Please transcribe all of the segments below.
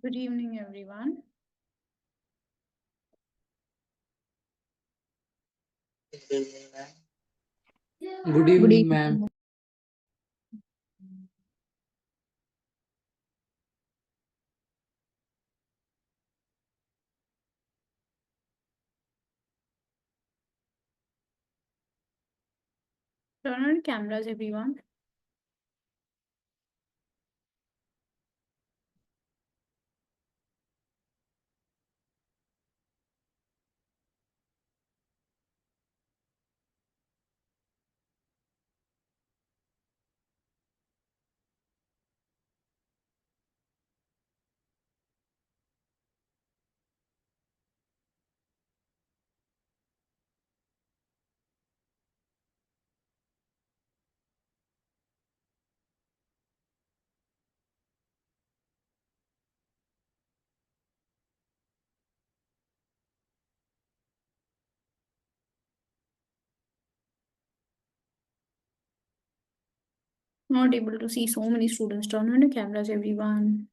Good evening, everyone. Good evening, ma'am. Turn on cameras, everyone. Not able to see so many students. Turn on the cameras, everyone.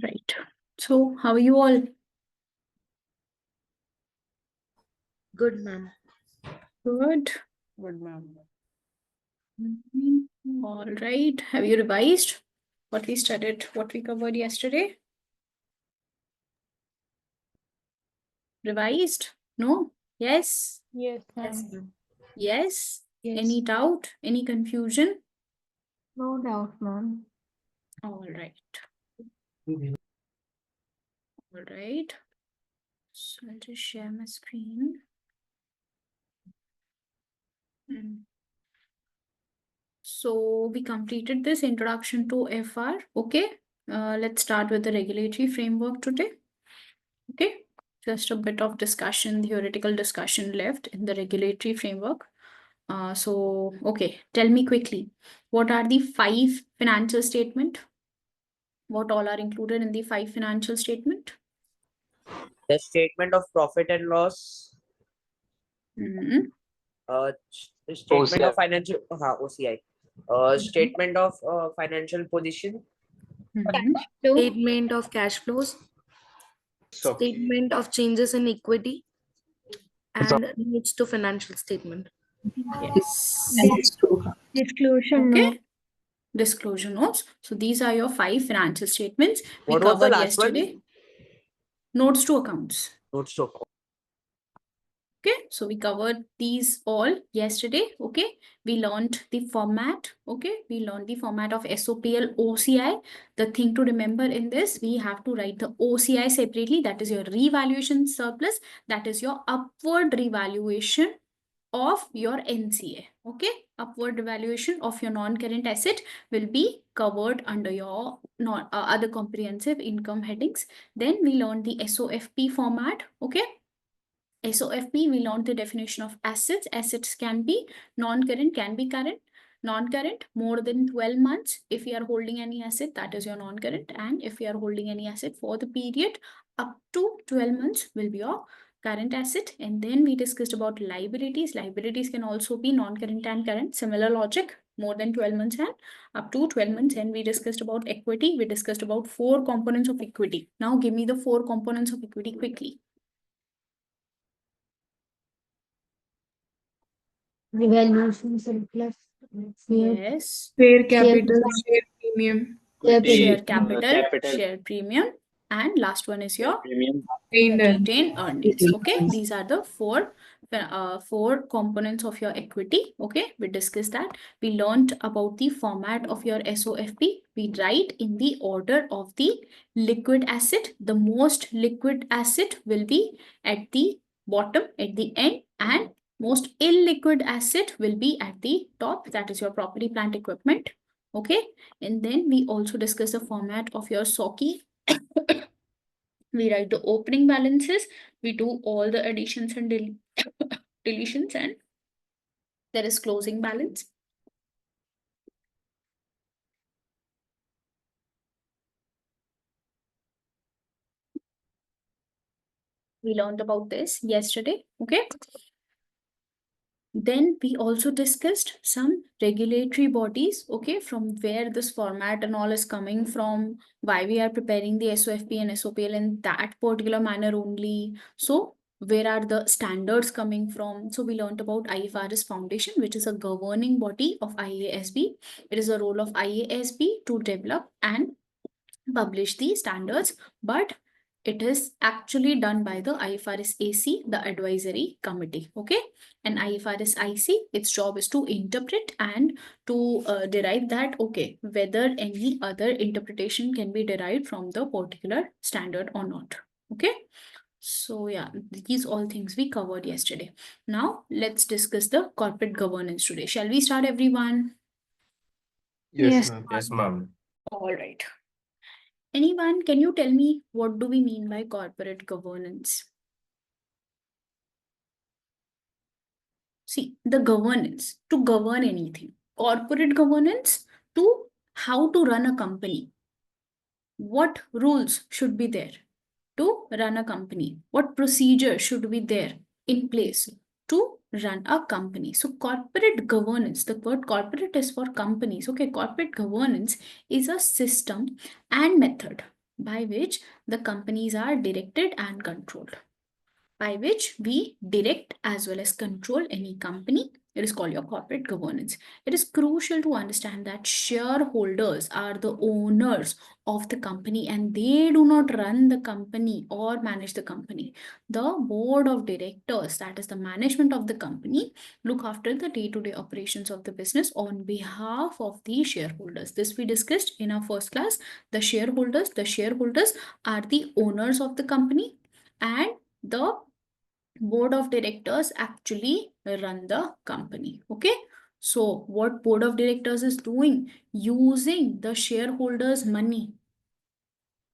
Right. So, how are you all? Good, ma'am. Good. Good, ma'am. All right. Have you revised what we studied, what we covered yesterday? Revised? No? Yes? Yes, Yes, ma'am. ma'am. Yes? Yes. Any doubt? Any confusion? No doubt, ma'am. All right. All right. So I'll just share my screen. So we completed this introduction to FR. Okay. Let's start with the regulatory framework today. Okay. Just a bit of discussion, theoretical discussion left in the regulatory framework. Okay, tell me quickly, what are the 5 financial statement? What all are included in the 5 financial statement? The statement of profit and loss, Mhm. the statement OCI. of financial OCI, statement of financial position, Mhm. Statement of cash flows, So, statement of changes in equity, and notes to financial statement. Yes. disclosure Okay. Disclosure notes. So these are your 5 financial statements we What was the covered last one? yesterday. Notes to accounts. Notes to Okay, so we covered these all yesterday. Okay, we learned the format. Okay, we learned the format of SOPL OCI. The thing to remember in this, we have to write the OCI separately. That is your revaluation surplus. That is your upward revaluation of your NCA. Okay, upward revaluation of your non-current asset will be covered under your other comprehensive income headings. Then we learned the SOFP format. Okay. SOFP, we learned the definition of assets. Assets can be non-current, can be current. Non-current, more than 12 months. If you are holding any asset, that is your non-current. And if you are holding any asset for the period up to 12 months will be your current asset. And then we discussed about liabilities. Liabilities can also be non-current and current. Similar logic. more than 12 months and up to 12 months, and we discussed about equity. We discussed about 4 components of equity. Now give me the 4 components of equity quickly. Revaluation surplus. Yes. Share capital, share premium. Share capital, share premium, and last one is your retained earnings. Okay, these are the four components of your equity. Okay, we discussed that. We learned about the format of your SOFP. We write in the order of the liquid asset. The most liquid asset will be at the bottom, at the end, and most illiquid asset will be at the top. That is your property, plant, equipment. Okay, and then we also discuss the format of your SOCI. We write the opening balances, we do all the additions and deletions, and there is closing balance. We learned about this yesterday. Okay. Then we also discussed some regulatory bodies, okay, from where this format and all is coming from, why we are preparing the SOFP and SOPL in that particular manner only. So where are the standards coming from? So we learned about IFRS Foundation, which is a governing body of IASB. It is a role of IASB to develop and publish the standards, but it is actually done by the IFRS AC, the advisory committee. Okay, and IFRS IC, its job is to interpret and to derive that, okay, whether any other interpretation can be derived from the particular standard or not. Okay, so yeah, these all things we covered yesterday. Now let's discuss the corporate governance today. Shall we start, everyone? Yes. Yes, ma'am. All right. Anyone, can you tell me what do we mean by corporate governance? See, the governance, to govern anything. Corporate governance, to how to run a company. What rules should be there to run a company? What procedure should be there in place to run a company? So corporate governance, the word corporate is for companies. Okay, corporate governance is a system and method by which the companies are directed and controlled. By which we direct as well as control any company. It is called your corporate governance. It is crucial to understand that shareholders are the owners of the company and they do not run the company or manage the company. The board of directors, that is the management of the company, look after the day-to-day operations of the business on behalf of the shareholders. This we discussed in our first class. The shareholders are the owners of the company, and the board of directors actually run the company. Okay, so what board of directors is doing? Using the shareholders money,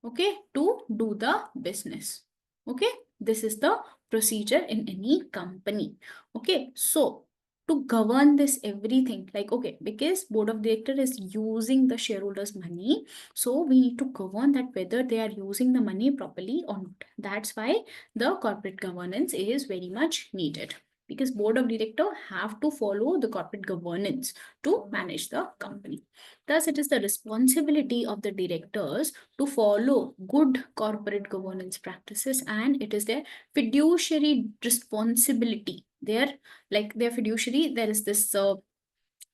okay, to do the business. Okay, this is the procedure in any company. Okay, so to govern this everything, like, okay, because board of director is using the shareholders money, so we need to govern that whether they are using the money properly or not. That's why the corporate governance is very much needed, because board of director have to follow the corporate governance to manage the company. Thus it is the responsibility of the directors to follow good corporate governance practices, and it is their fiduciary responsibility. Their fiduciary, there is this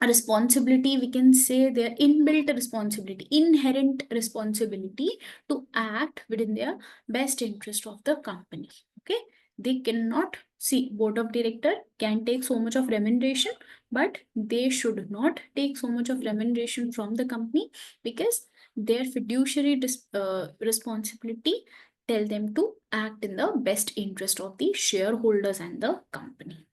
responsibility, we can say their inbuilt responsibility, inherent responsibility to act within their best interest of the company. Okay, they cannot see, board of director can take so much of remuneration, but they should not take so much of remuneration from the company, because their fiduciary responsibility tell them to act in the best interest of the shareholders and the company.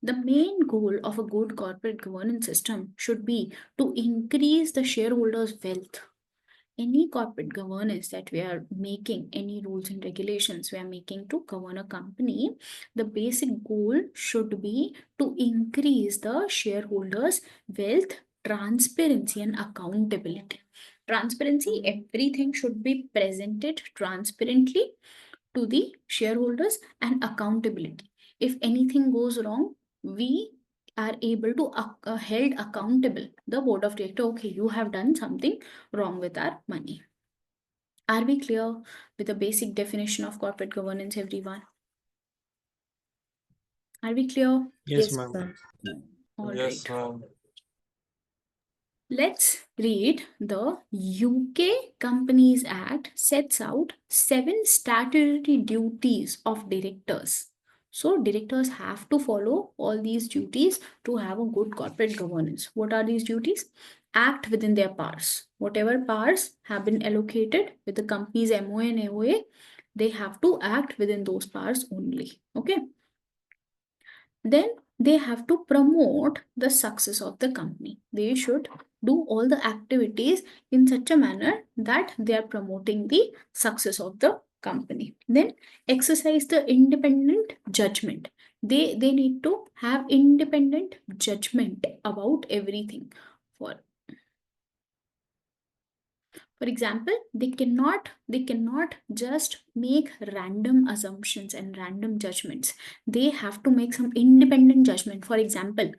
The main goal of a good corporate governance system should be to increase the shareholders' wealth. Any corporate governance that we are making, any rules and regulations we are making to govern a company, the basic goal should be to increase the shareholders' wealth, transparency, and accountability. Transparency, everything should be presented transparently to the shareholders, and accountability. If anything goes wrong, we are able to held accountable the board of director. Okay, you have done something wrong with our money. Are we clear with the basic definition of corporate governance, everyone? Are we clear? Yes, ma'am. All Yes, right. ma'am. Let's read the UK Companies Act sets out 7 statutory duties of directors. So directors have to follow all these duties to have a good corporate governance. What are these duties? Act within their powers. Whatever powers have been allocated with the company's MOA and AOA, they have to act within those powers only. Okay. Then they have to promote the success of the company. They should do all the activities in such a manner that they are promoting the success of the company. Then exercise the independent judgment. They need to have independent judgment about everything. For example, they cannot just make random assumptions and random judgments. They have to make some independent judgment. For example,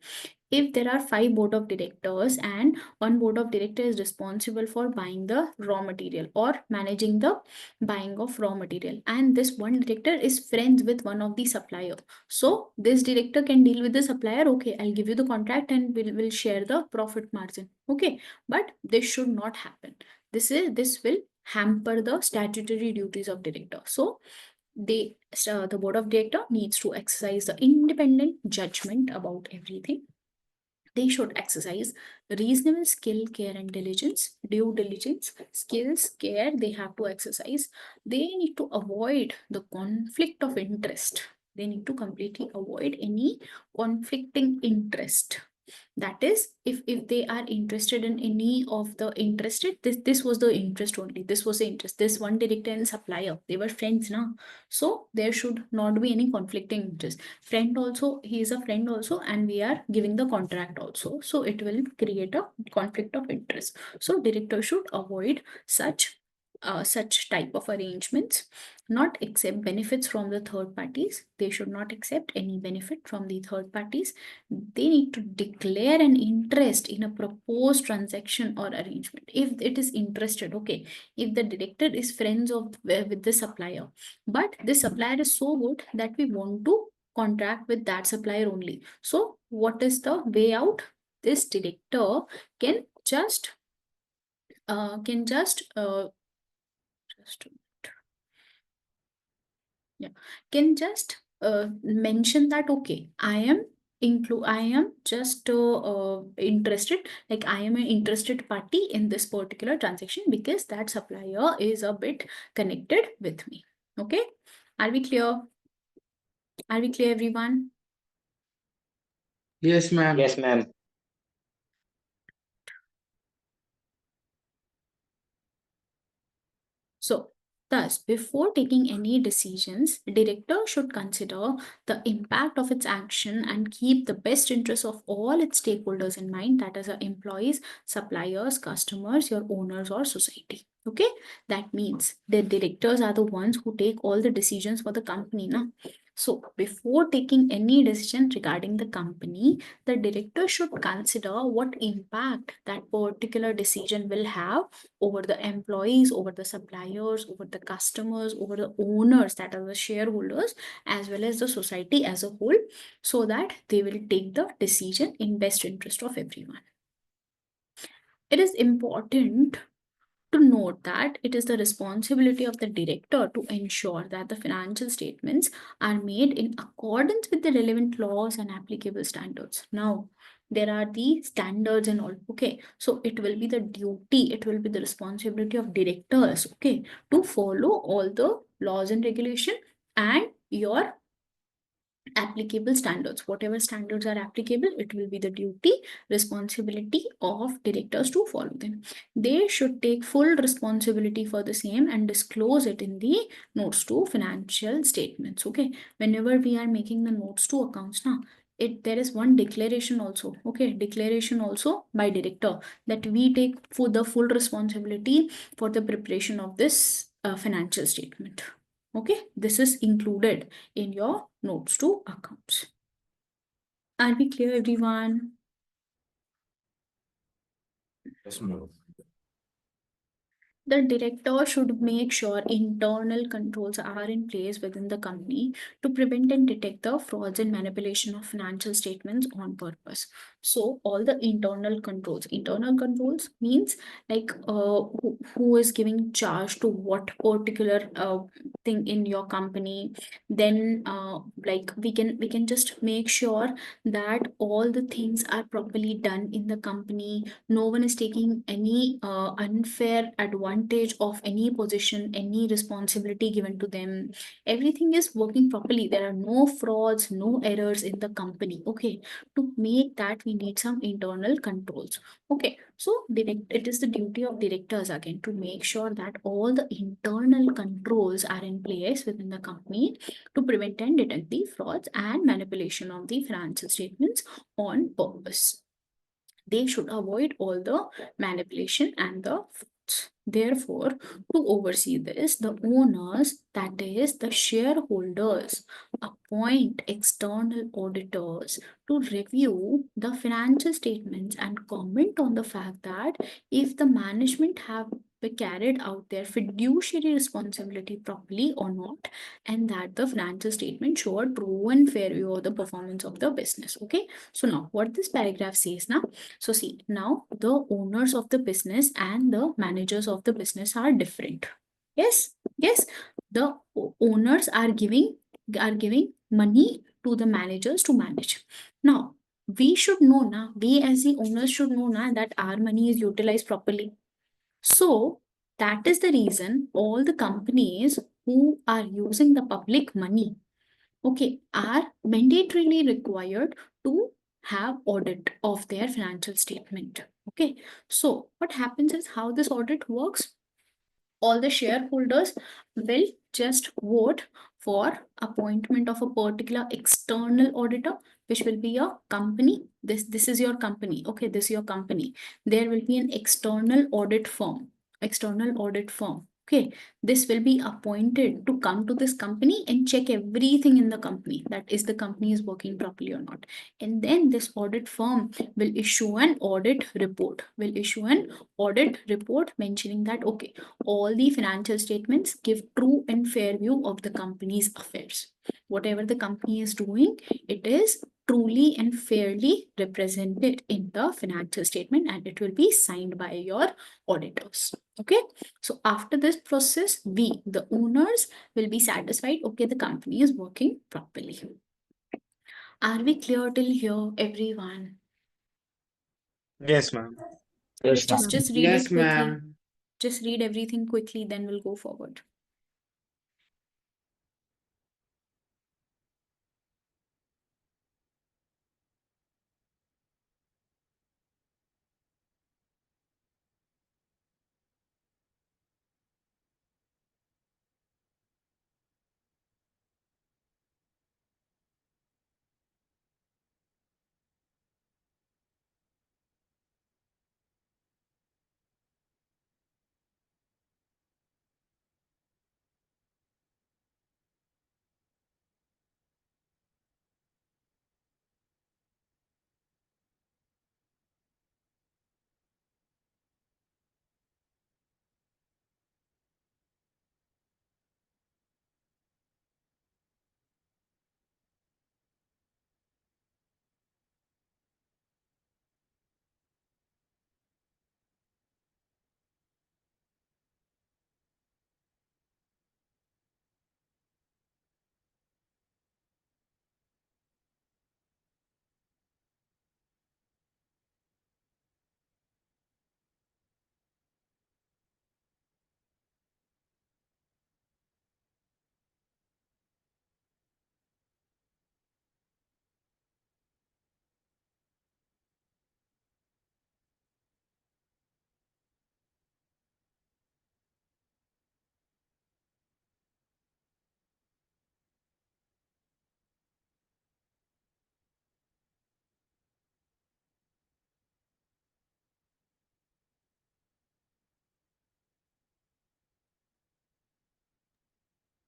if there are 5 board of directors and one board of director is responsible for buying the raw material or managing the buying of raw material, and this one director is friends with one of the supplier, so this director can deal with the supplier. Okay, I'll give you the contract and we'll share the profit margin. Okay, but this should not happen. This will hamper the statutory duties of director. So the board of director needs to exercise the independent judgment about everything. They should exercise reasonable skill, care, and diligence, due diligence, skills, care, they have to exercise. They need to avoid the conflict of interest. They need to completely avoid any conflicting interest. That is, if they are interested in any of the interested, this was the interest only, this was the interest, this one director and supplier, they were friends now, so there should not be any conflicting interest. Friend also, he is a friend also, and we are giving the contract also, so it will create a conflict of interest. So director should avoid such type of arrangements. Not accept benefits from the third parties. They should not accept any benefit from the third parties. They need to declare an interest in a proposed transaction or arrangement if it is interested. Okay, if the director is friends of with the supplier, but this supplier is so good that we want to contract with that supplier only, so what is the way out? This director can just just yeah, can just mention that, okay, I am just interested, like I am an interested party in this particular transaction because that supplier is a bit connected with me. Okay, are we clear? Are we clear, everyone? Yes, ma'am. Yes, ma'am. So, thus, before taking any decisions, director should consider the impact of its action and keep the best interests of all its stakeholders in mind, that is, our employees, suppliers, customers, your owners, or society. Okay, that means the directors are the ones who take all the decisions for the company. Na? So, before taking any decision regarding the company, the director should consider what impact that particular decision will have over the employees, over the suppliers, over the customers, over the owners, that are the shareholders, as well as the society as a whole, so that they will take the decision in best interest of everyone. It is important to note that it is the responsibility of the director to ensure that the financial statements are made in accordance with the relevant laws and applicable standards. Now, there are the standards and all. Okay, so it will be the duty, it will be the responsibility of directors, okay, to follow all the laws and regulation and your applicable standards. Whatever standards are applicable, it will be the duty, responsibility of directors to follow them. They should take full responsibility for the same and disclose it in the notes to financial statements. Okay, whenever we are making the notes to accounts now, there is one declaration also. Okay, declaration also by director that we take for the full responsibility for the preparation of this financial statement. Okay, this is included in your notes to accounts. Are we clear, everyone? Yes, ma'am. The director should make sure internal controls are in place within the company to prevent and detect the frauds and manipulation of financial statements on purpose. So all the internal controls means like who is giving charge to what particular thing in your company. Then like we can just make sure that all the things are properly done in the company. No one is taking any unfair advantage of any position, any responsibility given to them. Everything is working properly. There are no frauds, no errors in the company. Okay, to make that we need some internal controls. Okay, so it is the duty of directors again to make sure that all the internal controls are in place within the company to prevent and detect the frauds and manipulation of the financial statements on purpose. They should avoid all the manipulation and the frauds. Therefore, to oversee this, the owners, that is the shareholders, appoint external auditors to review the financial statements and comment on the fact that if the management have carried out their fiduciary responsibility properly or not, and that the financial statement show a true and fair view of the performance of the business. Okay, so now what this paragraph says now, so see, now the owners of the business and the managers of the business are different. Yes, yes. The owners are giving money to the managers to manage. Now, we should know now, we as the owners should know now that our money is utilized properly. So that is the reason all the companies who are using the public money, okay, are mandatorily required to have audit of their financial statement. Okay, so what happens is how this audit works, all the shareholders will just vote for appointment of a particular external auditor, which will be your company. This is your company. Okay, this is your company. There will be an external audit firm. Okay, this will be appointed to come to this company and check everything in the company, that is the company is working properly or not. And then this audit firm will issue an audit report mentioning that okay, all the financial statements give true and fair view of the company's affairs. Whatever the company is doing, it is truly and fairly represented in the financial statement, and it will be signed by your auditors. Okay, so after this process, we, the owners, will be satisfied. Okay, the company is working properly. Are we clear till here, everyone? Yes, ma'am. Yes, Just read Yes, it quickly. ma'am. Just read everything quickly, then we'll go forward.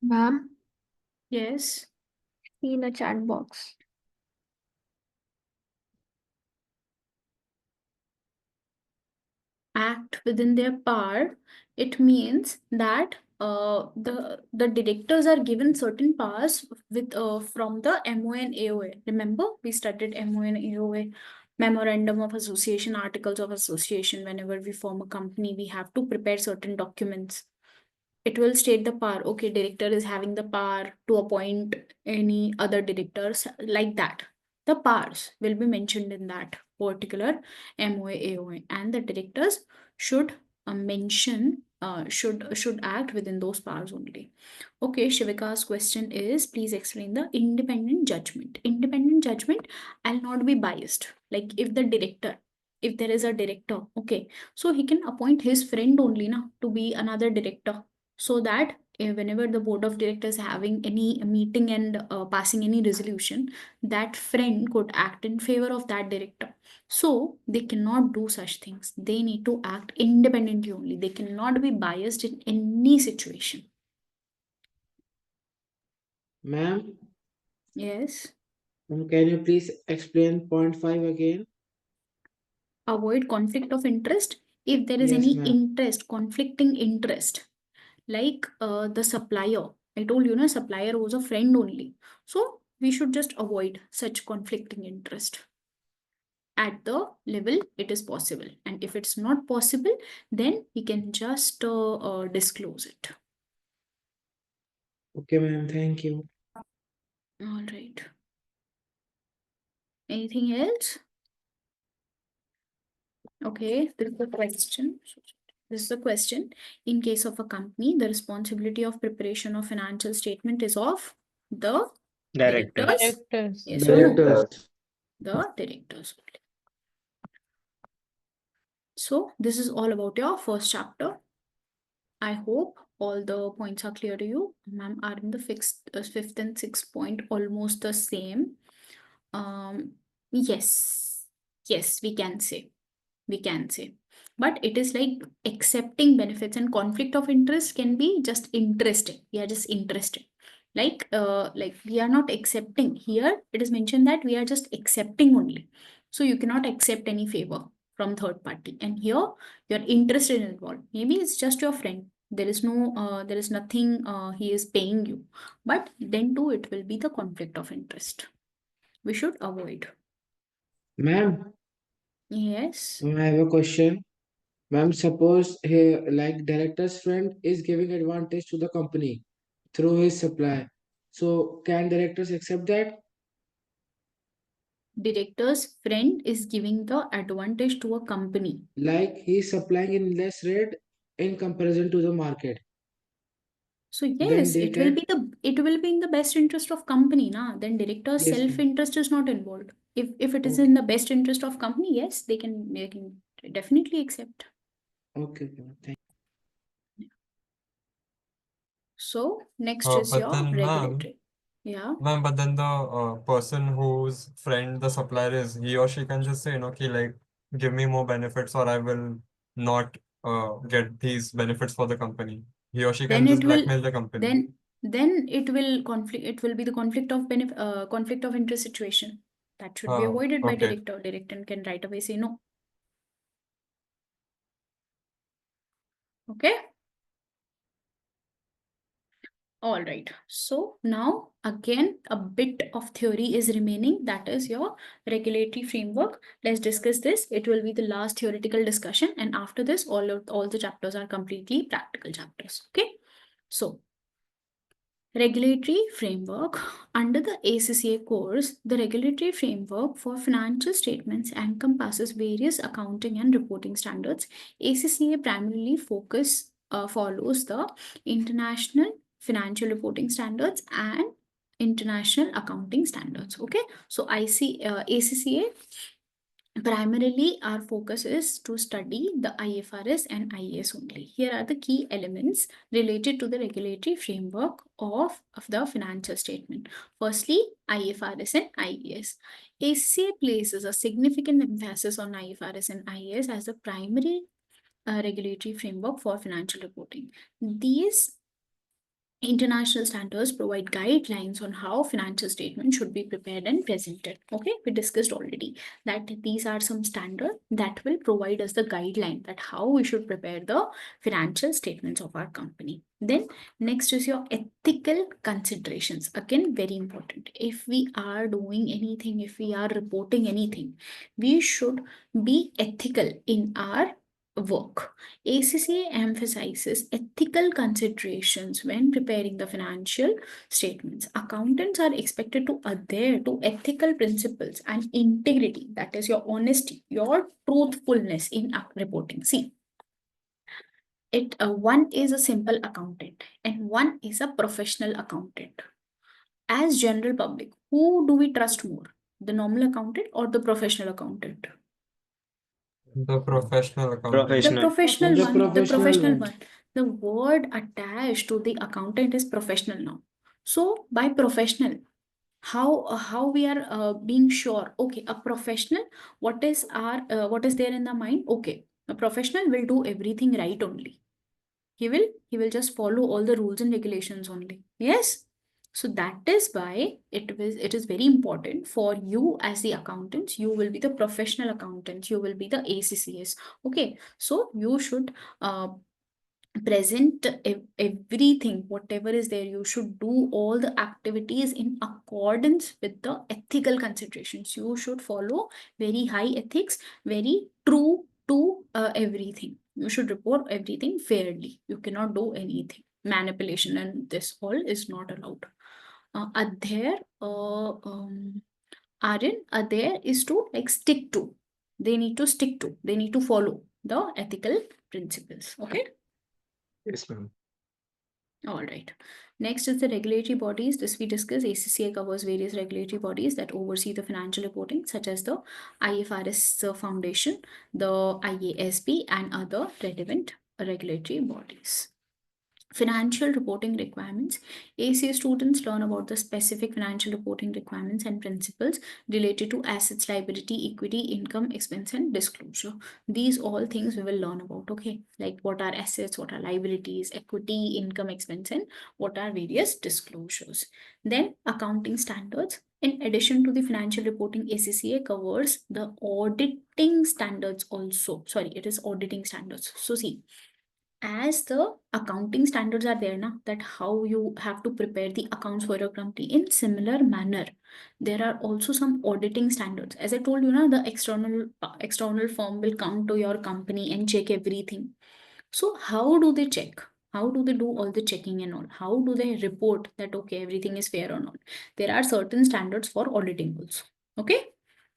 Ma'am, Yes. see in a chat box. act within their power, it means that the directors are given certain powers with from the MOA and AOA. Remember, we studied MOA and AOA, Memorandum of Association, Articles of Association. Whenever we form a company, we have to prepare certain documents. It will state the power. Okay, director is having the power to appoint any other directors, like that. The powers will be mentioned in that particular MOA, AOA, and the directors should should act within those powers only. Okay, Shivika's question is, please explain the independent judgment. Independent judgment, I'll not be biased. Like if there is a director, okay, so he can appoint his friend only na to be another director, so that whenever the board of directors having any meeting and passing any resolution, that friend could act in favor of that director. So they cannot do such things. They need to act independently only. They cannot be biased in any situation. Ma'am, Yes. can you please explain point 5 again? Avoid conflict of interest. If there is Yes, any ma'am. interest, conflicting interest, like the supplier, I told you, supplier was a friend only. So we should just avoid such conflicting interest at the level it is possible. And if it's not possible, then we can just disclose it. Okay, ma'am. Thank you. All right. Anything else? Okay, this is the question. This is the question. In case of a company, the responsibility of preparation of financial statement is of the Director. directors. Directors. Yes or no? Directors. The directors. So this is all about your first chapter. I hope all the points are clear to you. Ma'am are in the fifth and sixth point almost the same. Yes, we can say. But it is like accepting benefits, and conflict of interest can be just interested. We are just interested. Like we are not accepting. Here it is mentioned that we are just accepting only. So you cannot accept any favor from third party. And here you're interested in involved. Maybe it's just your friend. There is nothing he is paying you. But then too it will be the conflict of interest. We should avoid. Ma'am, Yes. I have a question. Ma'am, suppose he, like director's friend is giving advantage to the company through his supply. So can directors accept that? Director's friend is giving the advantage to a company. Like he's supplying in less rate in comparison to the market. So Then yes, they it will can. be in the best interest of company, na. Then director's Yes, ma'am. self-interest is not involved. If it is Okay. in the best interest of company, yes, they can definitely accept. Okay, ma'am. Thank So next is But your then, regulatory. Yeah. ma'am, but then the person whose friend the supplier is, he or she can just say, okay, like, give me more benefits or I will not get these benefits for the company. He or she can Then just it will blackmail the company. then it will conflict. It will be the conflict of interest situation. That should be avoided by Okay. director. Director can right away say no. Okay. All right. So now again, a bit of theory is remaining. That is your regulatory framework. Let's discuss this. It will be the last theoretical discussion. And after this, all the chapters are completely practical chapters. Okay. So regulatory framework. Under the ACCA course, the regulatory framework for financial statements encompasses various accounting and reporting standards. ACCA primarily follows the international financial reporting standards and international accounting standards. Okay, so ACCA primarily our focus is to study the IFRS and IAS only. Here are the key elements related to the regulatory framework of the financial statement. Firstly, IFRS and IAS. ACCA places a significant emphasis on IFRS and IAS as the primary regulatory framework for financial reporting. These International standards provide guidelines on how financial statements should be prepared and presented. Okay, we discussed already that these are some standards that will provide us the guideline that how we should prepare the financial statements of our company. Then next is your ethical considerations. Again, very important. If we are doing anything, if we are reporting anything, we should be ethical in our work. ACCA emphasizes ethical considerations when preparing the financial statements. Accountants are expected to adhere to ethical principles and integrity, that is your honesty, your truthfulness in reporting. See, one is a simple accountant and one is a professional accountant. As general public, who do we trust more, the normal accountant or the professional accountant? The professional accountant. The professional The one, the professional professional one. one. The word attached to the accountant is professional now. So by professional, how we are being sure? Okay, a professional. What is there in the mind? Okay, a professional will do everything right only. He will just follow all the rules and regulations only. Yes. So that is why it is very important for you as the accountants. You will be the professional accountants. You will be the ACCS. Okay. So you should present everything, whatever is there. You should do all the activities in accordance with the ethical considerations. You should follow very high ethics, very true to everything. You should report everything fairly. You cannot do anything manipulation, and this all is not allowed. Adhere, Aryan, adhere is to like stick to. They need to stick to. They need to follow the ethical principles. Okay. Yes, ma'am. All right. Next is the regulatory bodies. This we discuss. ACCA covers various regulatory bodies that oversee the financial reporting, such as the IFRS Foundation, the IASB, and other relevant regulatory bodies. Financial reporting requirements. ACA students learn about the specific financial reporting requirements and principles related to assets, liability, equity, income, expense, and disclosure. These all things we will learn about. Okay, like what are assets, what are liabilities, equity, income, expense, and what are various disclosures. Then accounting standards. In addition to the financial reporting, ACCA covers the auditing standards also. Sorry, it is auditing standards. So see, as the accounting standards are there now, that how you have to prepare the accounts for your company, in similar manner there are also some auditing standards. As I told you now, the external firm will come to your company and check everything. So how do they check? How do they do all the checking and all? How do they report that okay, everything is fair or not? There are certain standards for auditing also, okay,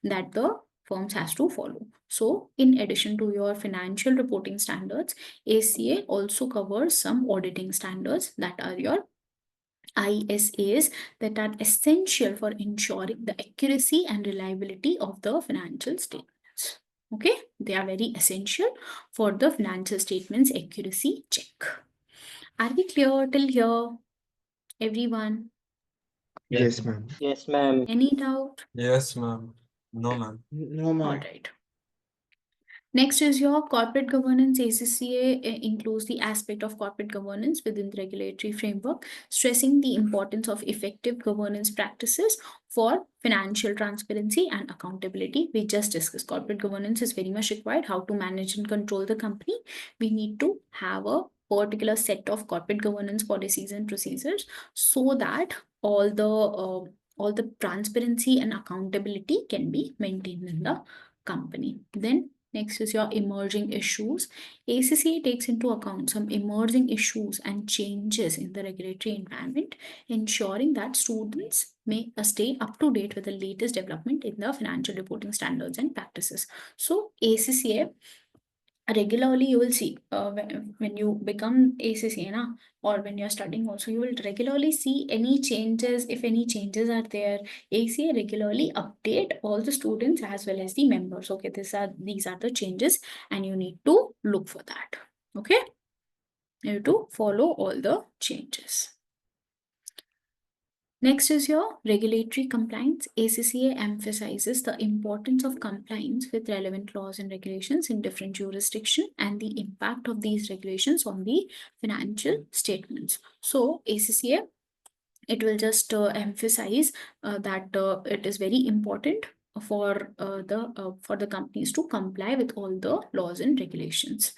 that the firms has to follow. So in addition to your financial reporting standards, ACA also covers some auditing standards that are your ISAs that are essential for ensuring the accuracy and reliability of the financial statements. Okay, they are very essential for the financial statements accuracy check. Are we clear till here, everyone? Yes, ma'am. Yes, ma'am. Any doubt? Yes, ma'am. No, ma'am. No, All ma'am. right. Next is your corporate governance. ACCA includes the aspect of corporate governance within the regulatory framework, stressing the importance of effective governance practices for financial transparency and accountability. We just discussed corporate governance is very much required. How to manage and control the company. We need to have a particular set of corporate governance policies and procedures so that all the transparency and accountability can be maintained in the company. Then next is your emerging issues. ACCA takes into account some emerging issues and changes in the regulatory environment, ensuring that students may stay up to date with the latest development in the financial reporting standards and practices. So ACCA regularly you will see when you become ACCA na, or when you're studying also, you will regularly see any changes. If any changes are there, ACA regularly update all the students as well as the members. Okay, these are the changes and you need to look for that. Okay, you have to follow all the changes. Next is your regulatory compliance. ACCA emphasizes the importance of compliance with relevant laws and regulations in different jurisdictions and the impact of these regulations on the financial statements. So ACCA, it will just emphasize that it is very important for the companies to comply with all the laws and regulations.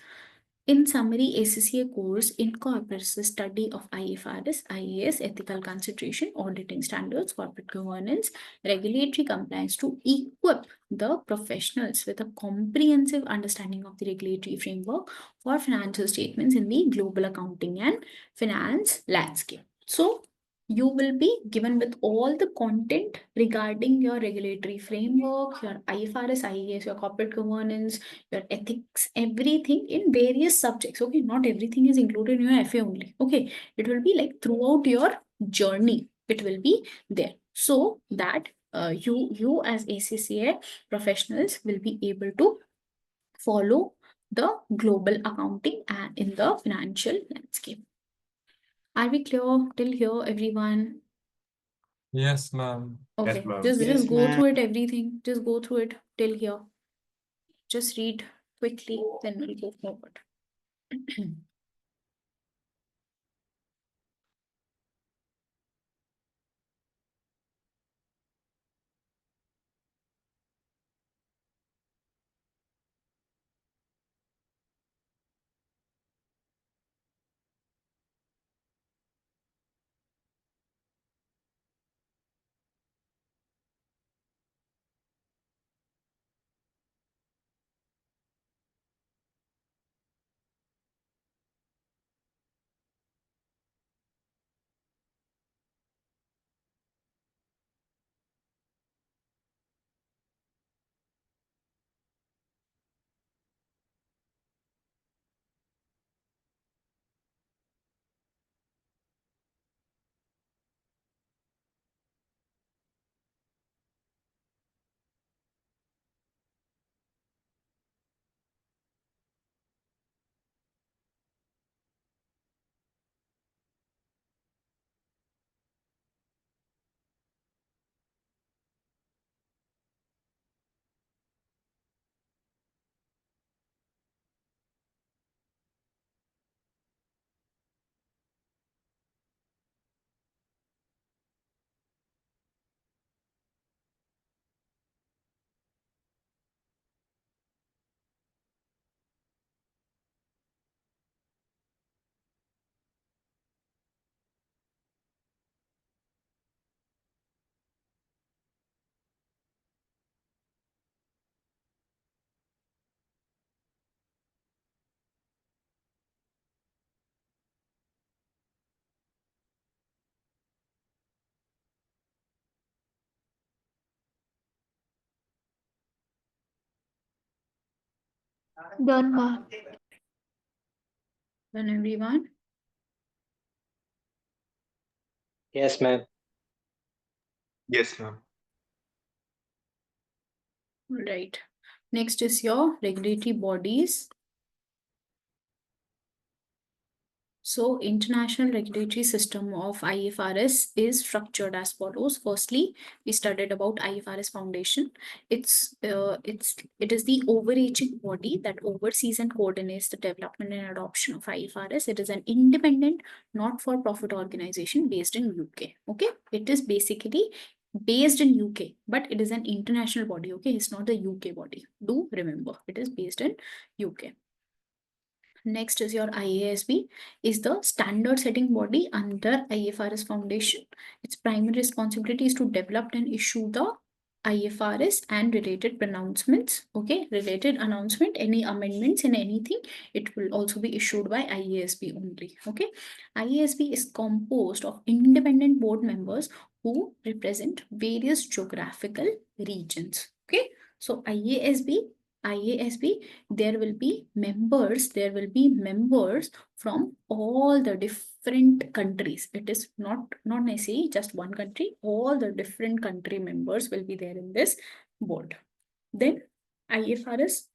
In summary, ACCA course incorporates the study of IFRS, IAS, ethical consideration, auditing standards, corporate governance, regulatory compliance to equip the professionals with a comprehensive understanding of the regulatory framework for financial statements in the global accounting and finance landscape. So, you will be given with all the content regarding your regulatory framework, your IFRS, IAS, your corporate governance, your ethics, everything in various subjects. Okay, not everything is included in your FA only. Okay, it will be like throughout your journey, it will be there, so that you as ACCA professionals will be able to follow the global accounting and in the financial landscape. Are we clear till here, everyone? Yes, ma'am. Okay, ma'am. just Yes, go ma'am. through it, everything. Just go through it till here. Just read quickly, then we'll go forward. Done, ma. Done, everyone? Yes, ma'am. Yes, ma'am. Right. Next is your regulatory bodies. So, international regulatory system of IFRS is structured as follows. Firstly, we studied about IFRS Foundation. It is the overarching body that oversees and coordinates the development and adoption of IFRS. It is an independent, not-for-profit organization based in UK. Okay, it is basically based in UK, but it is an international body. Okay, it's not the UK body. Do remember, it is based in UK. Next is your IASB, is the standard setting body under IFRS Foundation. Its primary responsibility is to develop and issue the IFRS and related pronouncements. Okay, related announcement, any amendments in anything, it will also be issued by IASB only. Okay, IASB is composed of independent board members who represent various geographical regions. Okay, so IASB, there will be members from all the different countries. It is not necessarily just one country, all the different country members will be there in this board. Then IFRS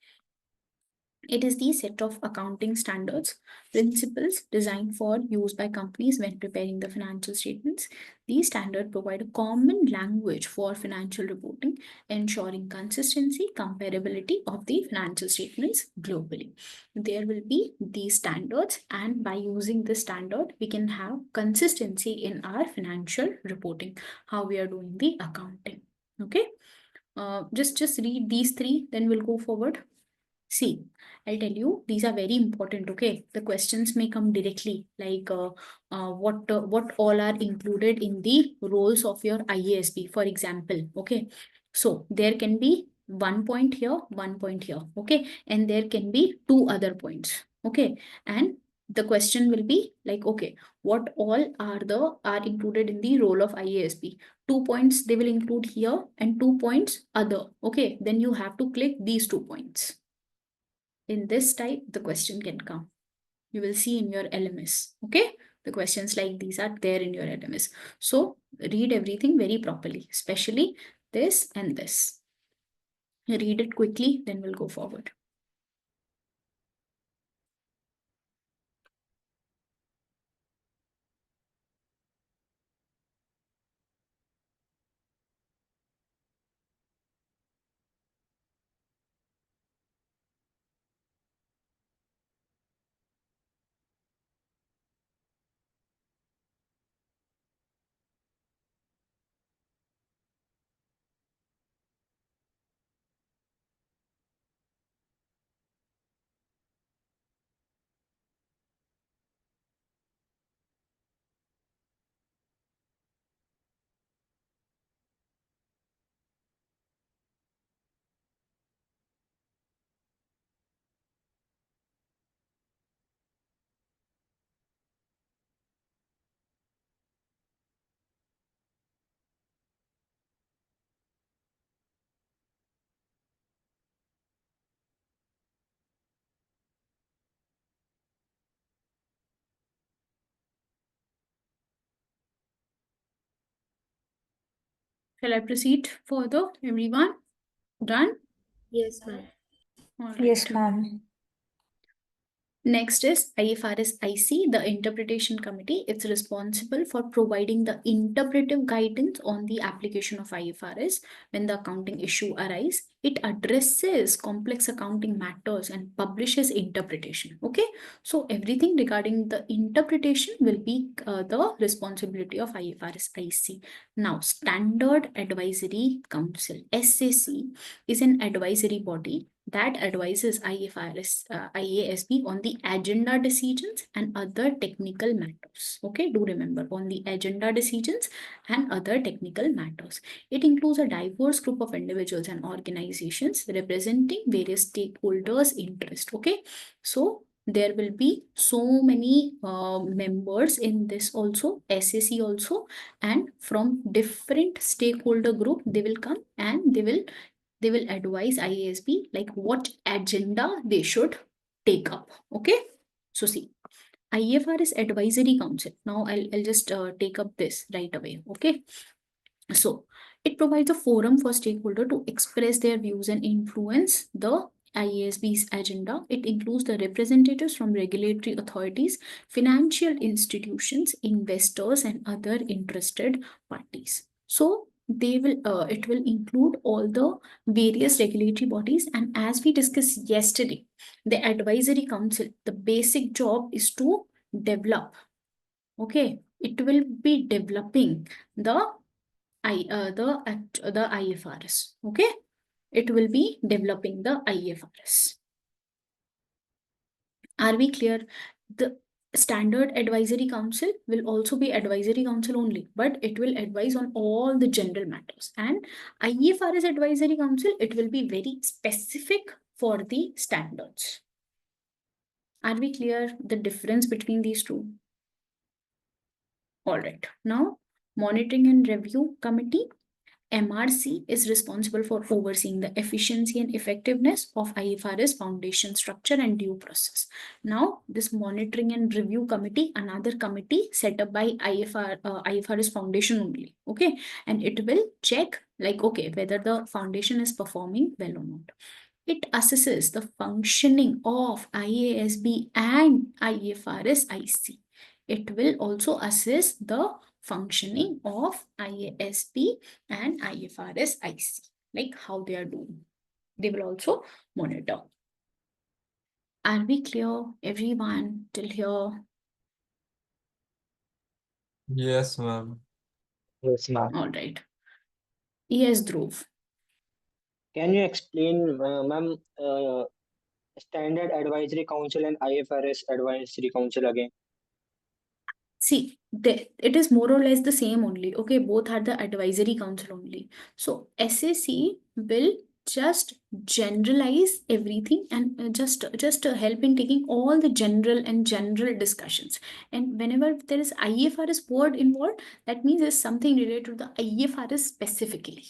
It is the set of accounting standards, principles designed for use by companies when preparing the financial statements. These standards provide a common language for financial reporting, ensuring consistency, comparability of the financial statements globally. There will be these standards, and by using this standard, we can have consistency in our financial reporting, how we are doing the accounting. Okay. Just read these three, then we'll go forward. See, I'll tell you, these are very important, okay? The questions may come directly, like what all are included in the roles of your IASB, for example, okay? So there can be 1 point here, 1 point here, okay? And there can be 2 other points, okay? And the question will be like, okay, what all are included in the role of IASB? 2 points they will include here and 2 points other, okay? Then you have to click these 2 points. In this type, the question can come. You will see in your LMS, okay? The questions like these are there in your LMS. So read everything very properly, especially this and this. Read it quickly, then we'll go forward. Shall I proceed further, everyone? Done? Yes, ma'am. All right. Yes, ma'am. Next is IFRS IC, the Interpretation Committee. It's responsible for providing the interpretive guidance on the application of IFRS when the accounting issue arises. It addresses complex accounting matters and publishes interpretation. Okay, so everything regarding the interpretation will be the responsibility of IFRS IC. Now, Standard Advisory Council, SAC, is an advisory body that advises IASB on the agenda decisions and other technical matters. Okay, do remember, on the agenda decisions and other technical matters. It includes a diverse group of individuals and organizations representing various stakeholders' interest. Okay, so there will be so many members in this also, SAC also, and from different stakeholder group they will come and they will advise IASB like what agenda they should take up. Okay, so see, IFRS Advisory Council. Now I'll just take up this right away. Okay, so it provides a forum for stakeholder to express their views and influence the IASB's agenda. It includes the representatives from regulatory authorities, financial institutions, investors, and other interested parties. So they will it will include all the various regulatory bodies, and as we discussed yesterday, the advisory council, the basic job is to develop. Okay, it will be developing the the IFRS. Okay, it will be developing the IFRS. Are we clear? The Standard Advisory Council will also be advisory council only, but it will advise on all the general matters. And IFRS Advisory Council, it will be very specific for the standards. Are we clear the difference between these two? All right. Now, Monitoring and Review Committee, MRC, is responsible for overseeing the efficiency and effectiveness of IFRS foundation structure and due process. Now, this Monitoring and Review Committee, another committee set up by IFRS Foundation only, okay? And it will check like, okay, whether the foundation is performing well or not. It assesses the functioning of IASB and IFRS IC. It will also assess the functioning of IASB and IFRS IC, like how they are doing. They will also monitor. Are we clear, everyone, till here? Yes, ma'am. Yes, ma'am. All right. Yes, Dhruv. Can you explain, ma'am, Standard Advisory Council and IFRS Advisory Council again? See, it is more or less the same only. Okay, both are the advisory council only. So SAC will just generalize everything and just help in taking all the general discussions. And whenever there is IFRS word involved, that means there's something related to the IFRS specifically.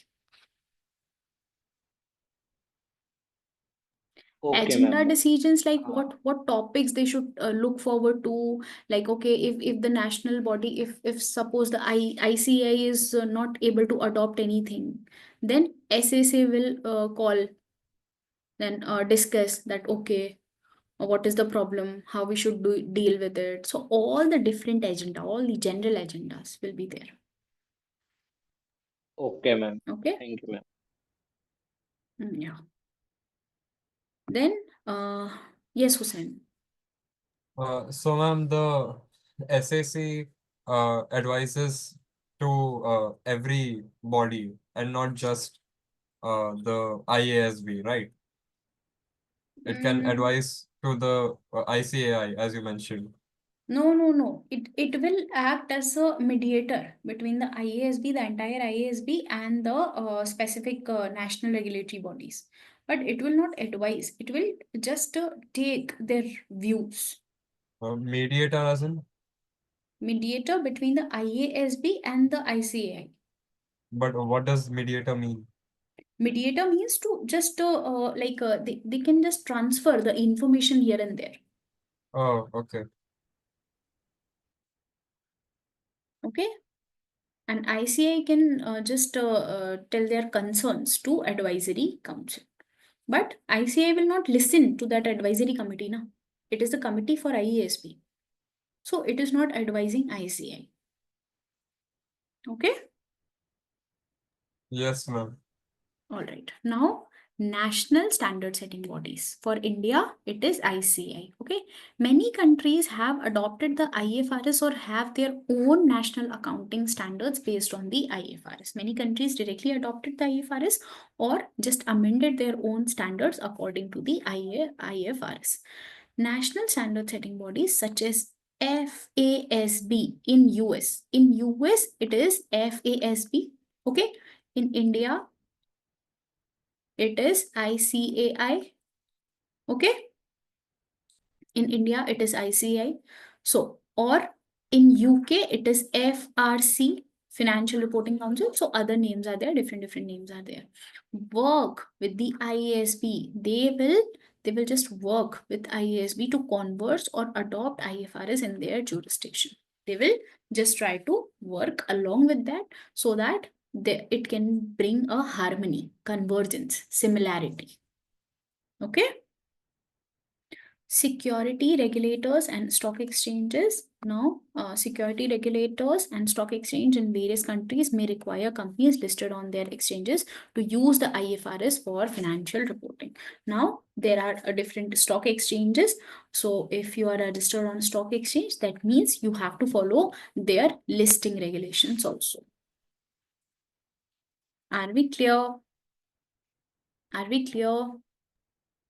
Okay, Agenda ma'am. decisions, like what topics they should look forward to, like okay, if the national body, if suppose the ICI is not able to adopt anything, then SSA will call, then discuss that okay, what is the problem, how we should deal with it. So all the different agenda, all the general agendas will be there. Okay, ma'am. Okay. Thank you, ma'am. Yeah. Then yes, Hussein. So ma'am, the SAC advises to every body and not just the IASB, right? It can advise to the ICAI, as you mentioned. No. It will act as a mediator between the IASB, the entire IASB, and the specific national regulatory bodies. But it will not advise. It will just take their views. Mediator as in? Mediator between the IASB and the ICAI. But what does mediator mean? Mediator means to just they can just transfer the information here and there. Oh, okay. Okay. And ICI can just tell their concerns to advisory council. But ICI will not listen to that advisory committee. No? It is the committee for IASB. So it is not advising ICI. Okay? Yes, ma'am. All right. Now, national standard setting bodies. For India, it is ICI. Okay. Many countries have adopted the IFRS or have their own national accounting standards based on the IFRS. Many countries directly adopted the IFRS or just amended their own standards according to the IFRS. National standard setting bodies such as FASB in US. In US, it is FASB. Okay. In India, it is ICAI. Okay. In India, it is ICAI. So, or in UK, it is FRC, Financial Reporting Council. So, other names are there, different names are there. Work with the IASB. They will just work with IASB to converse or adopt IFRS in their jurisdiction. They will just try to work along with that so that it can bring a harmony, convergence, similarity. Okay. Security regulators and stock exchanges. Now, security regulators and stock exchange in various countries may require companies listed on their exchanges to use the IFRS for financial reporting. Now, there are different stock exchanges. So, if you are registered on a stock exchange, that means you have to follow their listing regulations also. Are we clear? Are we clear?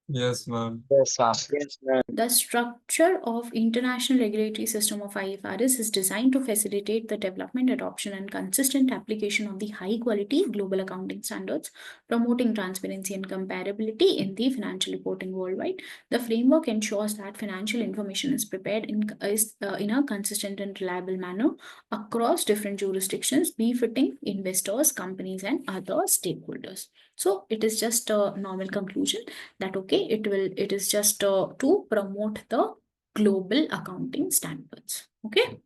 Yes, ma'am. Yes, ma'am. Yes, ma'am. The structure of international regulatory system of IFRS is designed to facilitate the development, adoption, and consistent application of the high quality global accounting standards, promoting transparency and comparability in the financial reporting worldwide. The framework ensures that financial information is prepared in a consistent and reliable manner across different jurisdictions, befitting investors, companies, and other stakeholders. So it is just a normal conclusion that okay, it is just to promote the global accounting standards. Okay.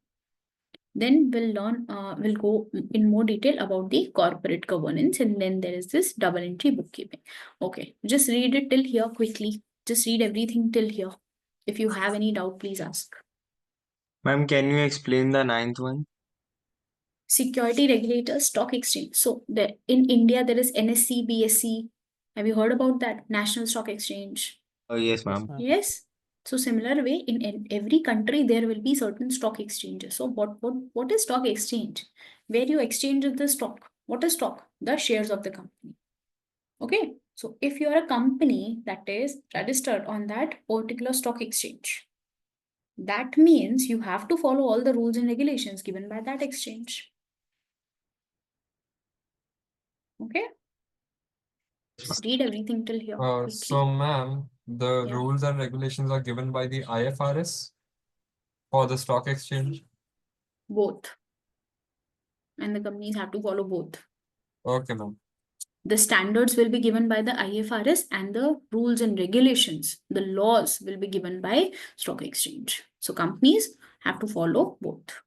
Then we'll go in more detail about the corporate governance, and then there is this double entry bookkeeping. Okay, just read it till here quickly. Just read everything till here. If you have any doubt, please ask. Ma'am, can you explain the ninth one? Security regulator, stock exchange. So in India, there is NSE, BSE. Have you heard about that? National Stock Exchange. Oh, yes, ma'am. Yes. So similar way, in every country, there will be certain stock exchanges. So what is stock exchange? Where you exchange the stock. What is stock? The shares of the company. Okay. So if you are a company that is registered on that particular stock exchange, that means you have to follow all the rules and regulations given by that exchange. Okay. Just read everything till here. quickly. So ma'am, the Yeah. rules and regulations are given by the IFRS for the stock exchange. Both. And the companies have to follow both. Okay, ma'am. The standards will be given by the IFRS, and the rules and regulations, the laws will be given by stock exchange. So companies have to follow both.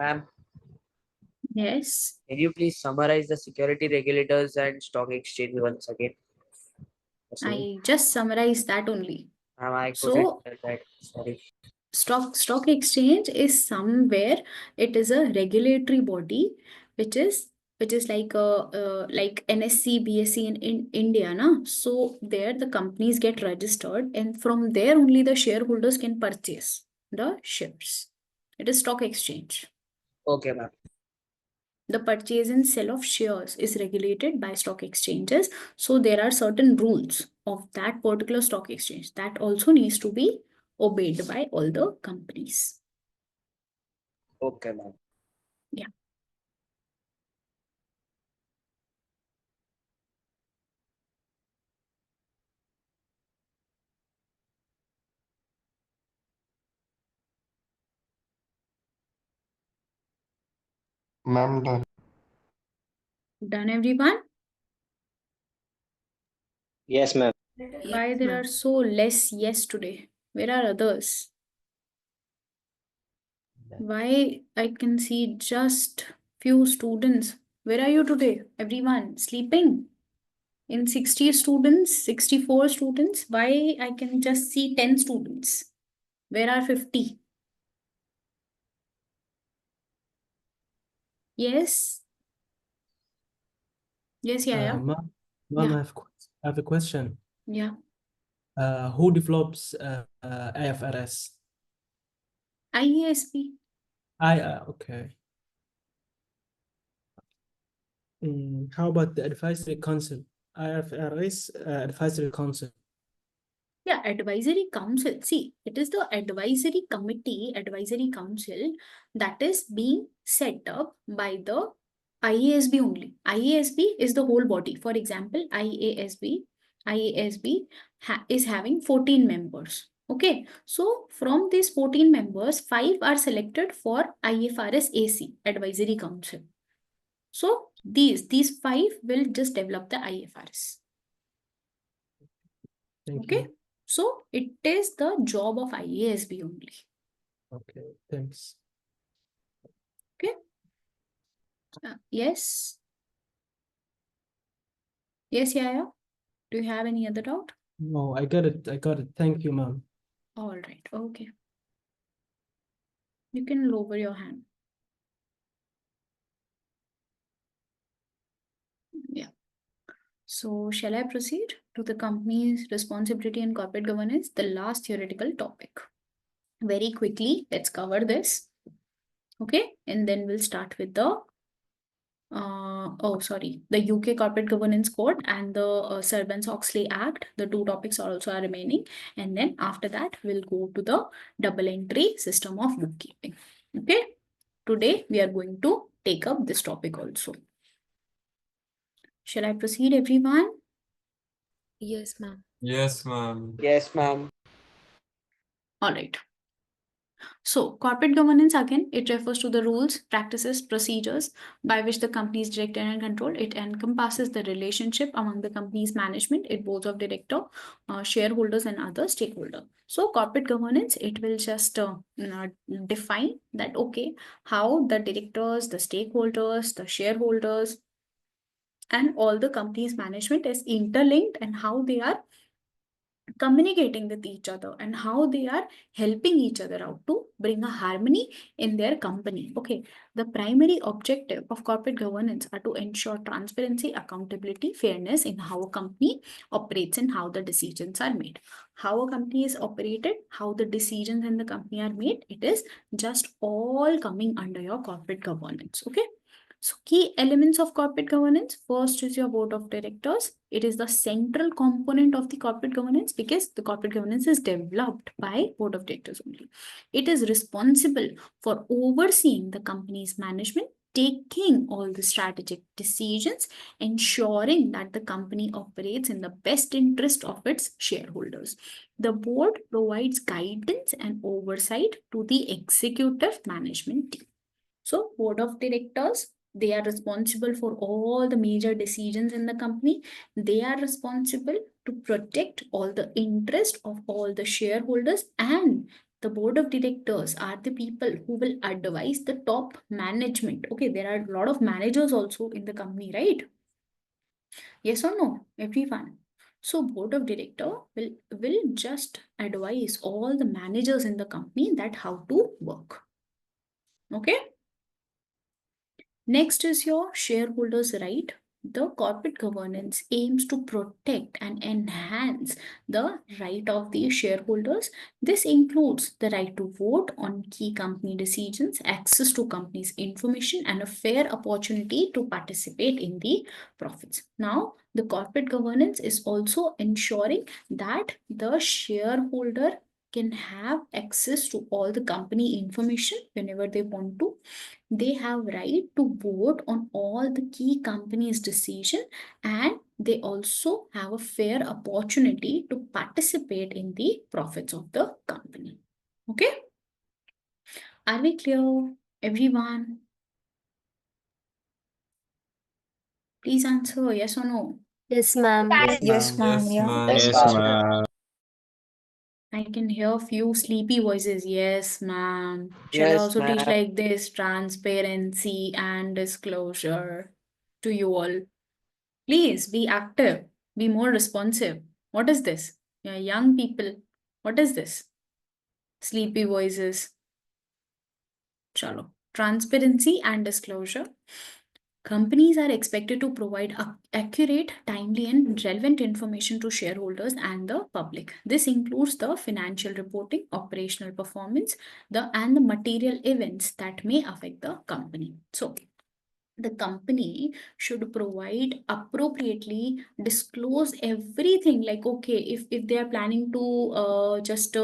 Ma'am, Yes, can you please summarize the security regulators and stock exchange once again? I just summarized that only. Ma'am, I So- couldn't get that. Sorry. Stock exchange is somewhere, it is a regulatory body which is like like NSE, BSE in India, na? So there the companies get registered, and from there only the shareholders can purchase the shares. It is stock exchange. Okay, ma'am. The purchase and sale of shares is regulated by stock exchanges. So there are certain rules of that particular stock exchange that also needs to be obeyed by all the companies. Okay, ma'am. Yeah. Ma'am, done. Done, everyone? Yes, ma'am. Why there are so less yes today? Where are others? Why I can see just few students? Where are you today? Everyone sleeping? In 60 students, 64 students, why I can just see 10 students? Where are 50? Yes? Yes, yeah. Ma'am, Yeah. I have a question. Yeah. Who develops IFRS? IASB. Okay. How about the advisory council? IFRS advisory council. Yeah, advisory council. See, it is the advisory committee, advisory council that is being set up by the IASB only. IASB is the whole body. For example, IASB is having 14 members. Okay, so from these 14 members, 5 are selected for IFRS AC, advisory council. So these 5 will just develop the IFRS. Thank Okay. you. So it is the job of IASB only. Okay, thanks. Yes. Yes, yeah. Do you have any other doubt? No, I got it. Thank you, ma'am. All right. Okay. You can lower your hand. Yeah. So shall I proceed to the company's responsibility and corporate governance, the last theoretical topic? Very quickly, let's cover this. Okay. And then we'll start with the the UK Corporate Governance Code and the Sarbanes-Oxley Act. The two topics are also remaining. And then after that, we'll go to the double entry system of bookkeeping. Okay. Today, we are going to take up this topic also. Shall I proceed, everyone? Yes, ma'am. Yes, ma'am. Yes, ma'am. All right. So corporate governance, again, it refers to the rules, practices, procedures by which the company is directed and controlled. It encompasses the relationship among the company's management, its boards of director, shareholders, and other stakeholders. So corporate governance, it will just define that, okay, how the directors, the stakeholders, the shareholders, and all the company's management is interlinked and how they are communicating with each other and how they are helping each other out to bring a harmony in their company. Okay, the primary objective of corporate governance are to ensure transparency, accountability, fairness in how a company operates and how the decisions are made. How a company is operated, how the decisions in the company are made, it is just all coming under your corporate governance. Okay. So key elements of corporate governance. First is your board of directors. It is the central component of the corporate governance because the corporate governance is developed by board of directors only. It is responsible for overseeing the company's management, taking all the strategic decisions, ensuring that the company operates in the best interest of its shareholders. The board provides guidance and oversight to the executive management team. So, board of directors, they are responsible for all the major decisions in the company. They are responsible to protect all the interest of all the shareholders, and the board of directors are the people who will advise the top management. Okay, there are a lot of managers also in the company, right? Yes or no, everyone? So board of director will just advise all the managers in the company that how to work. Okay. Next is your shareholders' right. The corporate governance aims to protect and enhance the right of the shareholders. This includes the right to vote on key company decisions, access to company's information, and a fair opportunity to participate in the profits. Now, the corporate governance is also ensuring that the shareholder can have access to all the company information whenever they want to. They have right to vote on all the key companies' decision, and they also have a fair opportunity to participate in the profits of the company. Okay? Are we clear, everyone? Please answer yes or no. Yes, ma'am. Yes, ma'am. Yes, ma'am. Yes, Yes, ma'am. ma'am. I can hear a few sleepy voices. Yes, ma'am. Shall I Yes, also teach ma'am. like this? Transparency and disclosure to you all. Please be active, be more responsive. What is this? Yeah, young people. What is this? Sleepy voices. Chalo. Transparency and disclosure. Companies are expected to provide accurate, timely, and relevant information to shareholders and the public. This includes the financial reporting, operational performance, and the material events that may affect the company. So, the company should provide appropriately, disclose everything, like okay, if they are planning to just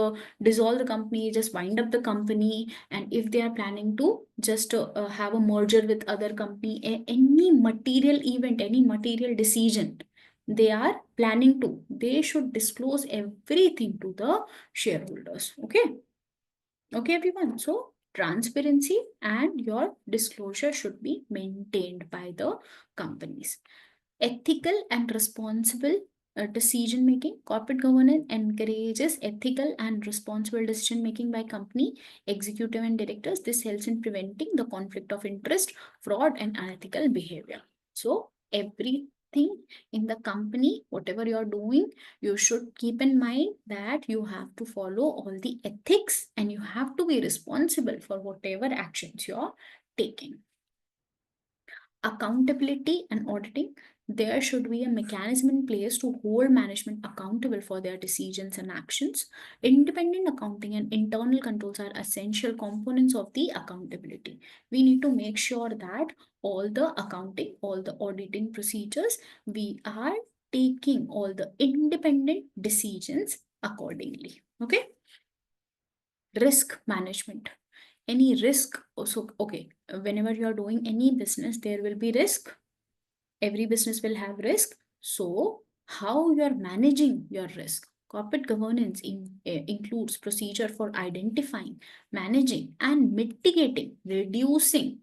dissolve the company, just wind up the company, and if they are planning to just have a merger with other company, any material event, any material decision they are planning to, they should disclose everything to the shareholders. Okay, everyone. So transparency and your disclosure should be maintained by the companies. Ethical and responsible decision making. Corporate governance encourages ethical and responsible decision making by company executive and directors. This helps in preventing the conflict of interest, fraud, and unethical behavior. So everything in the company, whatever you're doing, you should keep in mind that you have to follow all the ethics and you have to be responsible for whatever actions you're taking. Accountability and auditing. there should be a mechanism in place to hold management accountable for their decisions and actions. Independent accounting and internal controls are essential components of the accountability. We need to make sure that all the accounting, all the auditing procedures, we are taking all the independent decisions accordingly. Okay. Risk management. Any risk also, okay, whenever you are doing any business, there will be risk. Every business will have risk. So how you are managing your risk? Corporate governance includes procedure for identifying, managing, and reducing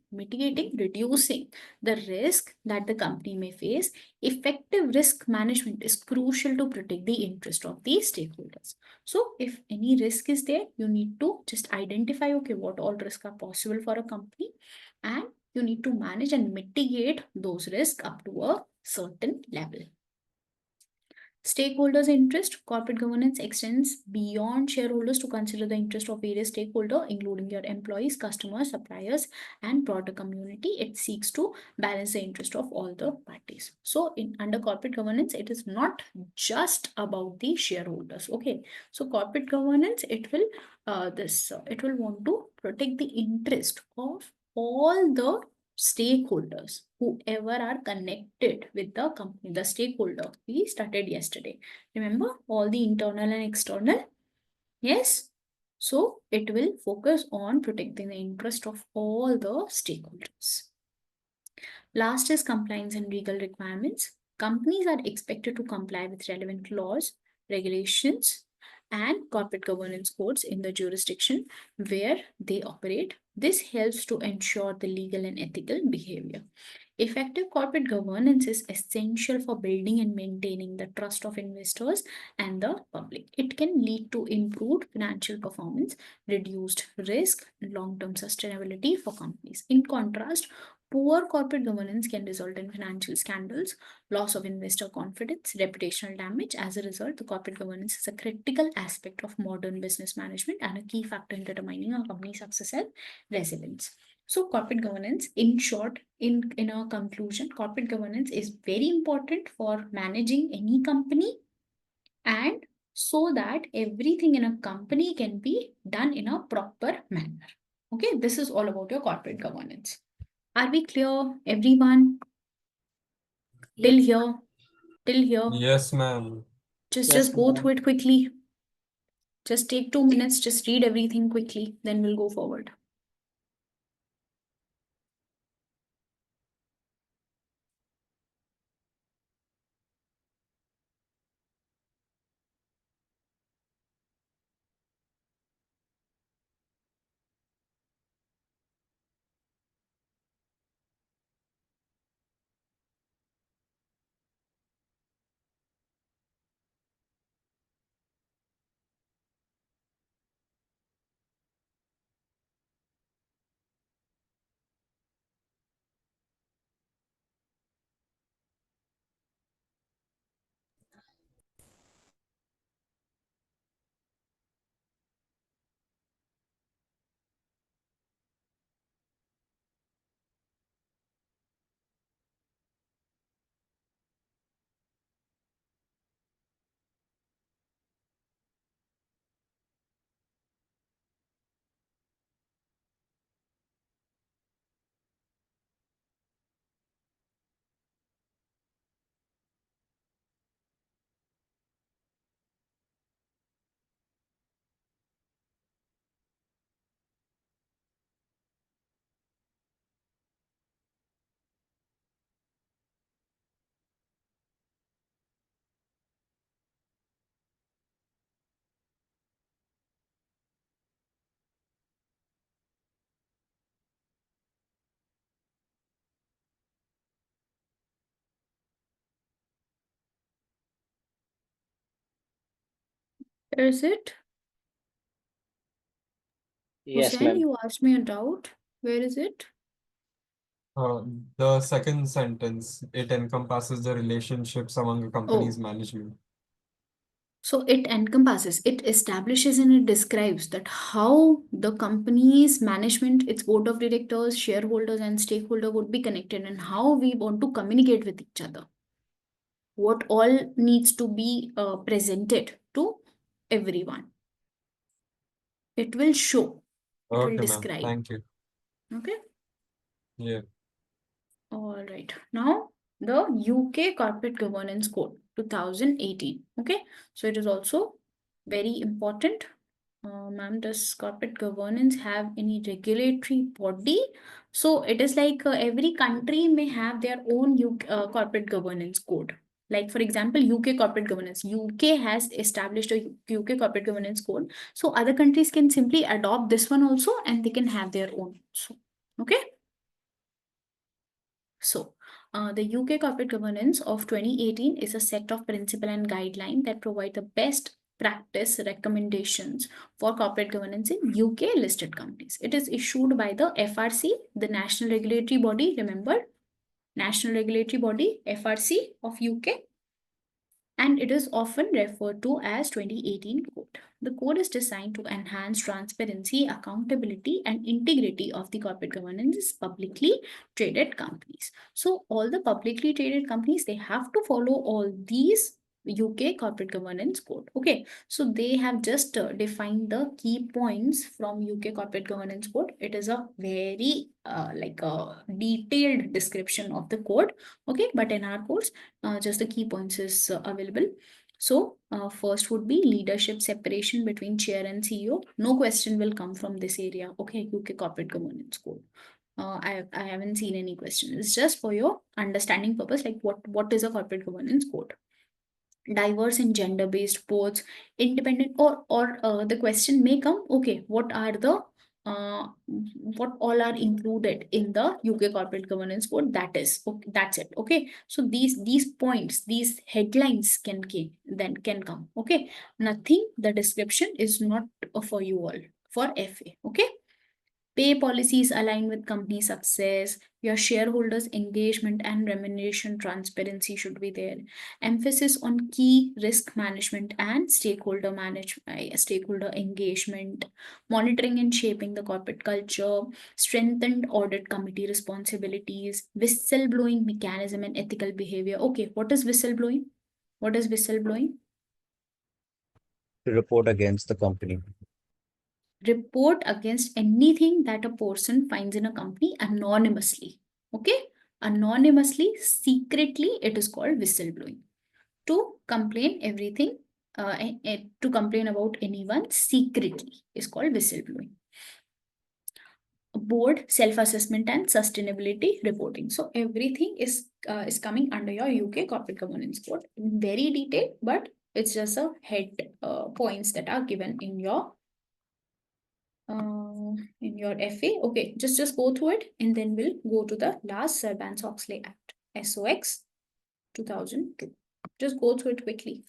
the risk that the company may face. Effective risk management is crucial to protect the interest of the stakeholders. So if any risk is there, you need to just identify, okay, what all risks are possible for a company, and you need to manage and mitigate those risks up to a certain level. Stakeholders' interest. Corporate governance extends beyond shareholders to consider the interest of various stakeholders, including your employees, customers, suppliers, and broader community. It seeks to balance the interest of all the parties. So under corporate governance, it is not just about the shareholders. Okay. So corporate governance, it will want to protect the interest of all the stakeholders, whoever are connected with the company, the stakeholder we started yesterday. Remember all the internal and external? Yes. So it will focus on protecting the interest of all the stakeholders. Last is compliance and legal requirements. Companies are expected to comply with relevant laws, regulations, and corporate governance codes in the jurisdiction where they operate. This helps to ensure the legal and ethical behavior. Effective corporate governance is essential for building and maintaining the trust of investors and the public. It can lead to improved financial performance, reduced risk, and long-term sustainability for companies. In contrast, poor corporate governance can result in financial scandals, loss of investor confidence, reputational damage. As a result, the corporate governance is a critical aspect of modern business management and a key factor in determining a company's success and resilience. So corporate governance, in short, in a conclusion, corporate governance is very important for managing any company, and so that everything in a company can be done in a proper manner. Okay, this is all about your corporate governance. Are we clear, everyone? Till Yes. here? Till here? Yes, ma'am. Just go through it quickly. Just take 2 minutes, just read everything quickly, then we'll go forward. Where is it? Yes, Hussein, ma'am. you asked me a doubt. Where is it? The second sentence, it encompasses the relationships among a company's management. So it encompasses, it establishes and it describes that how the company's management, its board of directors, shareholders, and stakeholder would be connected, and how we want to communicate with each other. what all needs to be presented to everyone. It will show, it will Okay, ma'am. describe. Thank you. Okay. Yeah. All right. Now the UK Corporate Governance Code 2018. Okay. So it is also very important. Ma'am, does corporate governance have any regulatory body? So it is like every country may have their own corporate governance code. Like for example, UK corporate governance. UK has established a UK corporate governance code. So other countries can simply adopt this one also and they can have their own. So, okay. So, the UK Corporate Governance of 2018 is a set of principle and guidelines that provide the best practice recommendations for corporate governance in UK listed companies. It is issued by the FRC, the National Regulatory Body, remember? National Regulatory Body, FRC of UK. And it is often referred to as 2018 code. The code is designed to enhance transparency, accountability, and integrity of the corporate governance publicly traded companies. So all the publicly traded companies, they have to follow all these UK corporate governance code. Okay, so they have just defined the key points from UK corporate governance code. It is a very like a detailed description of the code. Okay, but in our course, just the key points is available. So first would be leadership separation between chair and CEO. No question will come from this area. Okay, UK corporate governance code. I haven't seen any question. It's just for your understanding purpose, like what is a corporate governance code. Diverse and gender-based boards, independent, or the question may come, okay, what all are included in the UK corporate governance code? That is okay, that's it. Okay, so these points, these headlines then can come. Okay, nothing, the description is not for you all, for FA. Okay. Pay policies align with company success. Your shareholders' engagement and remuneration transparency should be there. Emphasis on key risk management and stakeholder engagement. Monitoring and shaping the corporate culture. Strengthened audit committee responsibilities. Whistleblowing mechanism and ethical behavior. Okay, what is whistleblowing? What is whistleblowing? To report against the company. Report against anything that a person finds in a company anonymously. Okay, anonymously, secretly, it is called whistleblowing. To complain everything, to complain about anyone secretly is called whistleblowing. Board self-assessment and sustainability reporting. So everything is coming under your UK corporate governance code in very detail, but it's just a head points that are given in your FA. Okay, just go through it and then we'll go to the last Sarbanes-Oxley Act, SOX 2002. Just go through it quickly.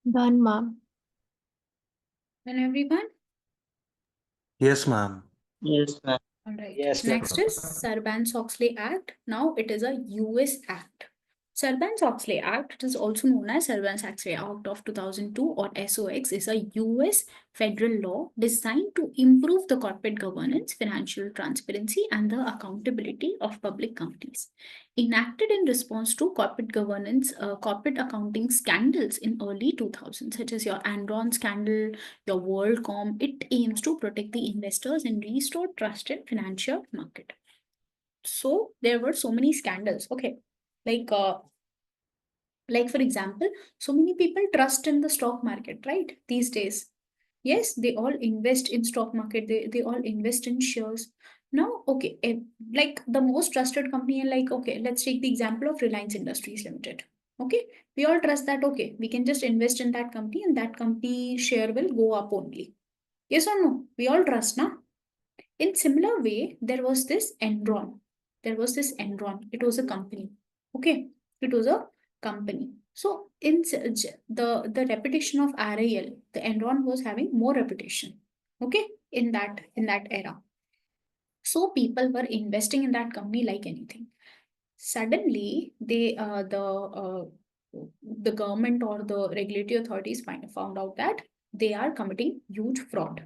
Done, ma'am. And everyone? Yes, ma'am. Yes, ma'am. All right. Yes, ma'am. Next is Sarbanes-Oxley Act. Now it is a US Act. Sarbanes-Oxley Act, it is also known as Sarbanes-Oxley Act of 2002 or SOX, is a US federal law designed to improve the corporate governance, financial transparency, and the accountability of public companies. Enacted in response to corporate governance, corporate accounting scandals in early 2000s, such as your Enron scandal, your WorldCom, it aims to protect the investors and restore trust in financial market. So there were so many scandals. Okay, like for example, so many people trust in the stock market, right? These days, yes, they all invest in stock market. They all invest in shares. Now, okay, like the most trusted company, like okay, let's take the example of Reliance Industries Limited. Okay, we all trust that. Okay, we can just invest in that company, and that company share will go up only. Yes or no? We all trust, na? In similar way, there was this Enron. There was this Enron. It was a company. Okay, it was a company. So in the reputation of RIL, the Enron was having more reputation. Okay, in that era. So people were investing in that company like anything. Suddenly, the government or the regulatory authorities found out that they are committing huge fraud,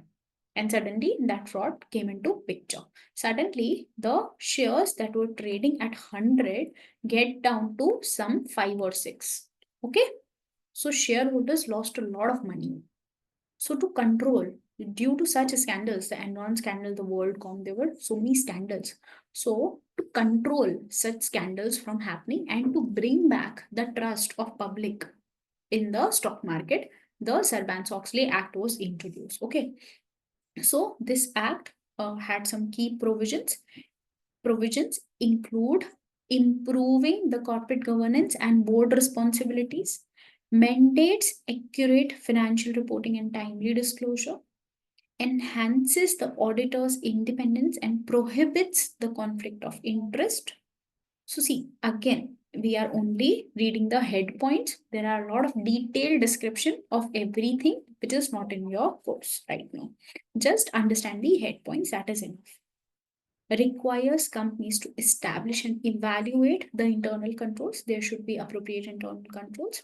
and suddenly that fraud came into picture. Suddenly, the shares that were trading at 100 get down to some 5 or 6. Okay, so shareholders lost a lot of money. So to control, due to such scandals, the Enron scandal, the WorldCom, there were so many scandals. So to control such scandals from happening and to bring back the trust of public in the stock market, the Sarbanes-Oxley Act was introduced. Okay, so this act had some key provisions. Provisions include improving the corporate governance and board responsibilities, mandates accurate financial reporting and timely disclosure, enhances the auditor's independence and prohibits the conflict of interest. So see, again, we are only reading the head points. There are a lot of detailed description of everything which is not in your course right now. Just understand the head points, that is enough. Requires companies to establish and evaluate the internal controls. There should be appropriate internal controls.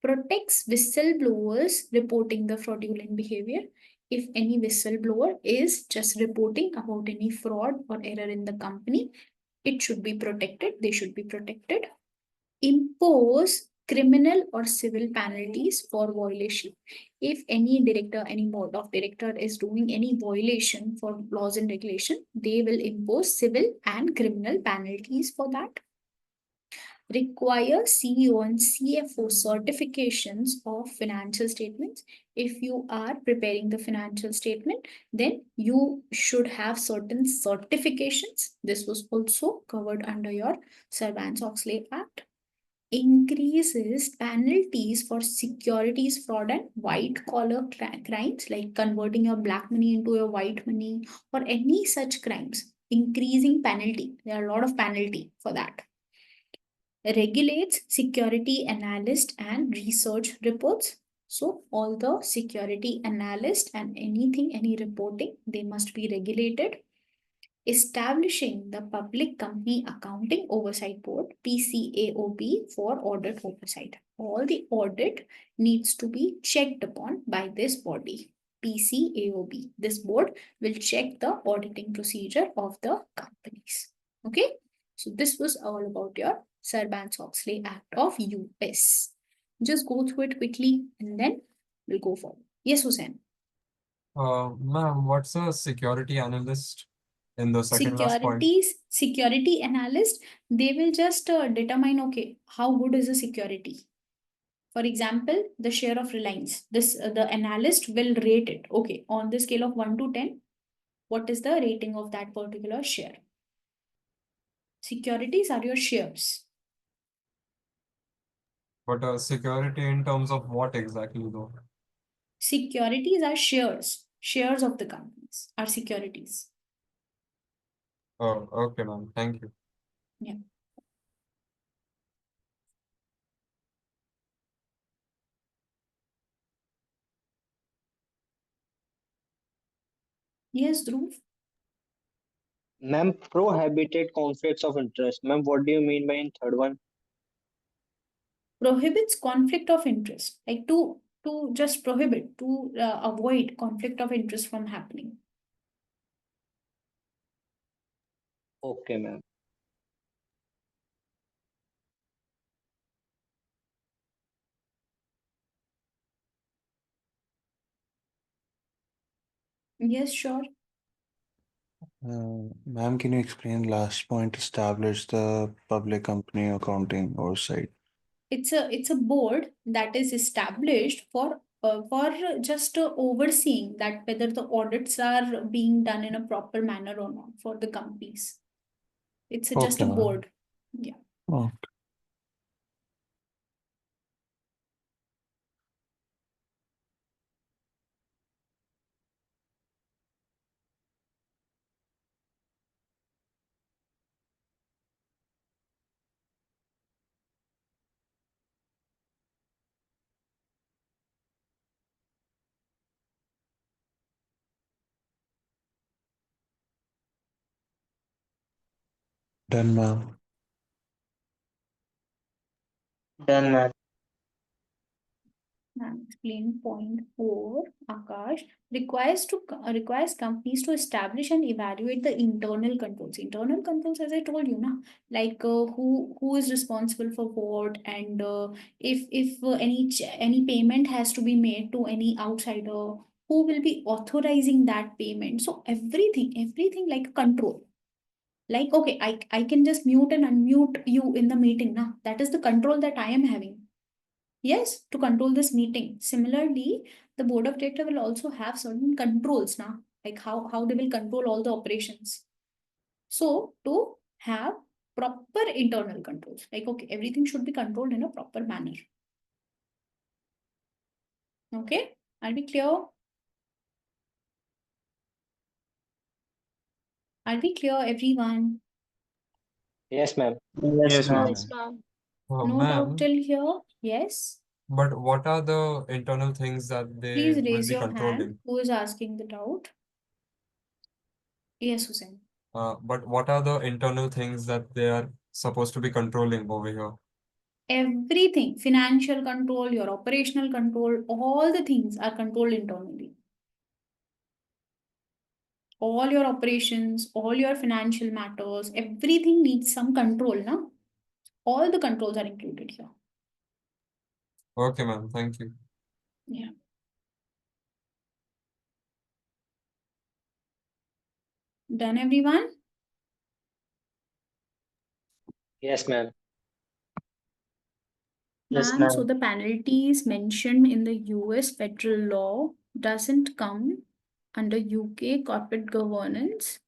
Protects whistleblowers reporting the fraudulent behavior. If any whistleblower is just reporting about any fraud or error in the company, it should be protected. They should be protected. Impose criminal or civil penalties for violation. If any director, any board of director is doing any violation for laws and regulation, they will impose civil and criminal penalties for that. Require CEO and CFO certifications of financial statements. If you are preparing the financial statement, then you should have certain certifications. This was also covered under your Sarbanes-Oxley Act. Increases penalties for securities fraud and white collar crimes, like converting your black money into your white money or any such crimes. Increasing penalty. There are a lot of penalty for that. Regulates security analyst and research reports. So all the security analyst and anything, any reporting, they must be regulated. Establishing the Public Company Accounting Oversight Board, PCAOB, for audit oversight. All the audit needs to be checked upon by this body, PCAOB. This board will check the auditing procedure of the companies. Okay, so this was all about your Sarbanes-Oxley Act of US. Just go through it quickly and then we'll go forward. Yes, Hussein. Ma'am, what's a security analyst in the second last point? Security analyst, they will just determine, okay, how good is the security. For example, the share of Reliance, the analyst will rate it. Okay, on the scale of 1 to 10, what is the rating of that particular share? Securities are your shares. But security in terms of what exactly though? Securities are shares of the companies are securities. Oh, okay, ma'am. Thank you. Yeah. Yes, Dhruv. Ma'am, prohibited conflicts of interest. Ma'am, what do you mean by in third one? prohibits conflict of interest, like to just prohibit, to avoid conflict of interest from happening. Okay, ma'am. Yes, sure. Ma'am, can you explain last point, establish the public company accounting oversight? It's a board that is established for just overseeing that whether the audits are being done in a proper manner or not for the companies. It's just Okay, a ma'am. board. Yeah. Okay. Done, ma'am. Done, ma'am. Explain point 4, Akash, requires companies to establish and evaluate the internal controls. Internal controls, as I told you, na, like who is responsible for what, and if any payment has to be made to any outsider, who will be authorizing that payment. So everything like control. Like, okay, I can just mute and unmute you in the meeting. Now that is the control that I am having. Yes, to control this meeting. Similarly, the board of director will also have certain controls now, like how they will control all the operations. So to have proper internal controls, like okay, everything should be controlled in a proper manner. Okay, are we clear? Are we clear, everyone? Yes, ma'am. Yes, ma'am. Yes, ma'am. No doubt Ma'am, till here? Yes. but what are the internal things that they Please will raise be your hand. controlling? Who is asking the doubt? Yes, Hussein. But what are the internal things that they are supposed to be controlling over here? Everything, financial control, your operational control, all the things are controlled internally. All your operations, all your financial matters, everything needs some control, no? All the controls are included here. Okay, ma'am. Thank you. Yeah. Done, everyone? Yes, ma'am. Ma'am, so the penalties mentioned in the US federal law doesn't come under UK corporate governance.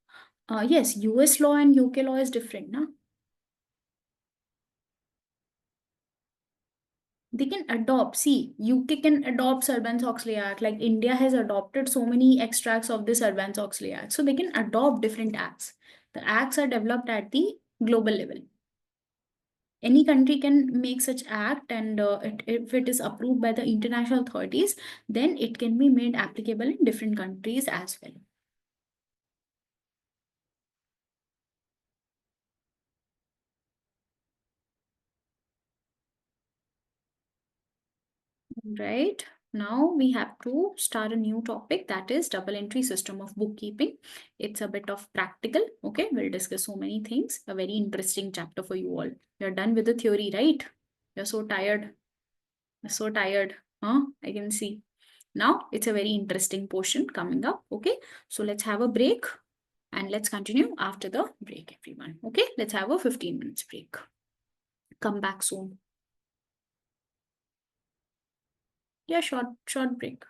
Yes, US law and UK law is different, no? They can adopt, see, UK can adopt Sarbanes-Oxley Act, like India has adopted so many extracts of the Sarbanes-Oxley Act. So they can adopt different acts. The acts are developed at the global level. Any country can make such act, and if it is approved by the international authorities, then it can be made applicable in different countries as well. Right. Now we have to start a new topic, that is double entry system of bookkeeping. It's a bit of practical. Okay, we'll discuss so many things. A very interesting chapter for you all. You're done with the theory, right? You're so tired. You're so tired. Huh? I can see. Now it's a very interesting portion coming up. Okay, so let's have a break and let's continue after the break, everyone. Okay, let's have a 15 minutes break. Come back soon. Yeah, short break.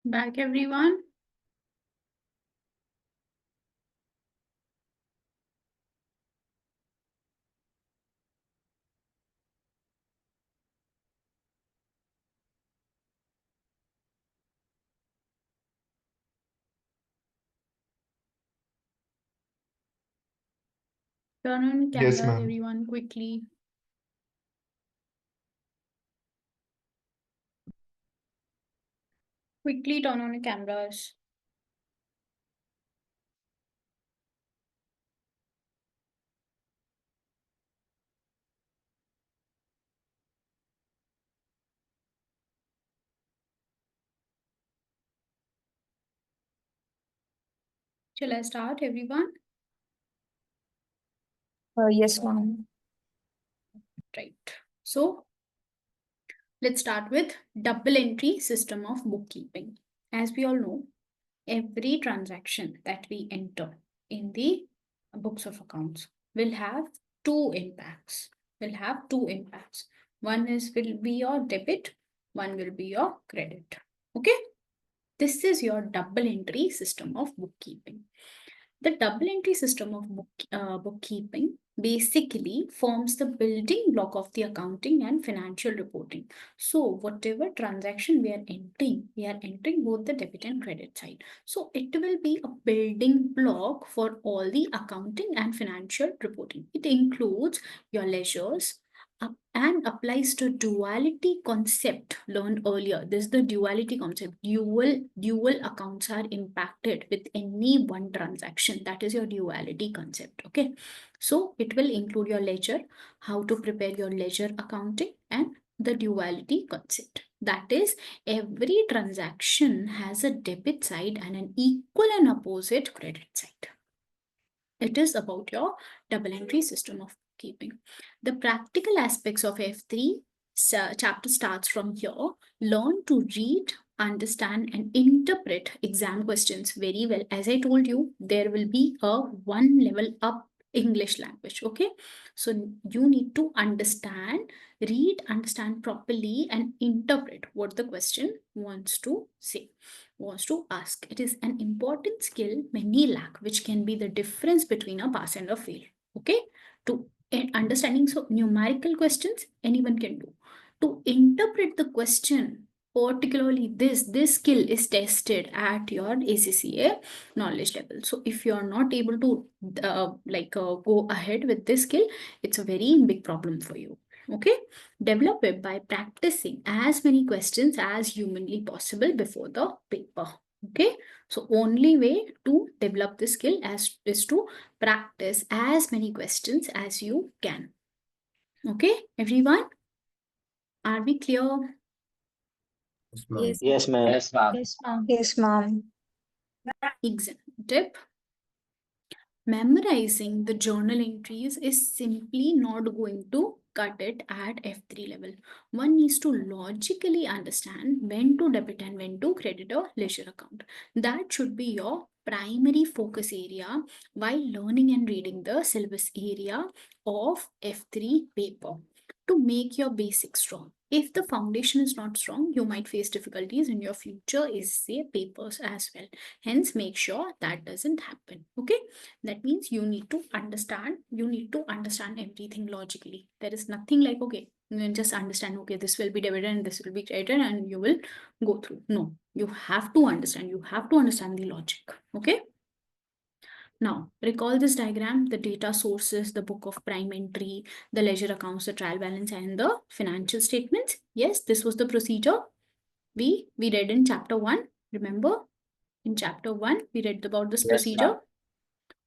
Back, everyone. Turn on Yes, cameras, ma'am. everyone, quickly. Quickly turn on your cameras. Shall I start, everyone? Yes, ma'am. Right. So let's start with double entry system of bookkeeping. As we all know, every transaction that we enter in the books of accounts will have two impacts. One will be your debit, one will be your credit. Okay. This is your double entry system of bookkeeping. The double entry system of bookkeeping basically forms the building block of the accounting and financial reporting. So whatever transaction we are entering both the debit and credit side. So it will be a building block for all the accounting and financial reporting. It includes your ledgers, and applies to duality concept learned earlier. This is the duality concept. Dual accounts are impacted with any one transaction. That is your duality concept. Okay. So it will include your ledger, how to prepare your ledger accounting, and the duality concept. That is, every transaction has a debit side and an equal and opposite credit side. It is about your double entry system of bookkeeping. The practical aspects of F3 chapter starts from here. Learn to read, understand, and interpret exam questions very well. As I told you, there will be a one level up English language. Okay. So you need to understand, read, understand properly, and interpret what the question wants to say, wants to ask. It is an important skill many lack, which can be the difference between a pass and a fail. Okay. To understanding so numerical questions, anyone can do. To interpret the question, particularly this skill is tested at your ACCA knowledge level. So if you are not able to go ahead with this skill, it's a very big problem for you. Okay. Develop it by practicing as many questions as humanly possible before the paper. Okay. So only way to develop this skill is to practice as many questions as you can. Okay, everyone, are we clear? Yes. Yes, ma'am. Yes, ma'am. Yes, ma'am. Exam tip. Memorizing the journal entries is simply not going to cut it at F3 level. One needs to logically understand when to debit and when to credit a leisure account. That should be your primary focus area while learning and reading the syllabus area of F3 paper to make your basics strong. If the foundation is not strong, you might face difficulties in your future essay papers as well. Hence, make sure that doesn't happen. Okay. That means you need to understand everything logically. There is nothing like, okay, you can just understand, okay, this will be debited and this will be credited and you will go through. No, you have to understand the logic. Okay. Now, recall this diagram: the data sources, the book of prime entry, the ledger accounts, the trial balance, and the financial statements. Yes, this was the procedure we read in chapter 1. Remember, in chapter 1, we read about this procedure.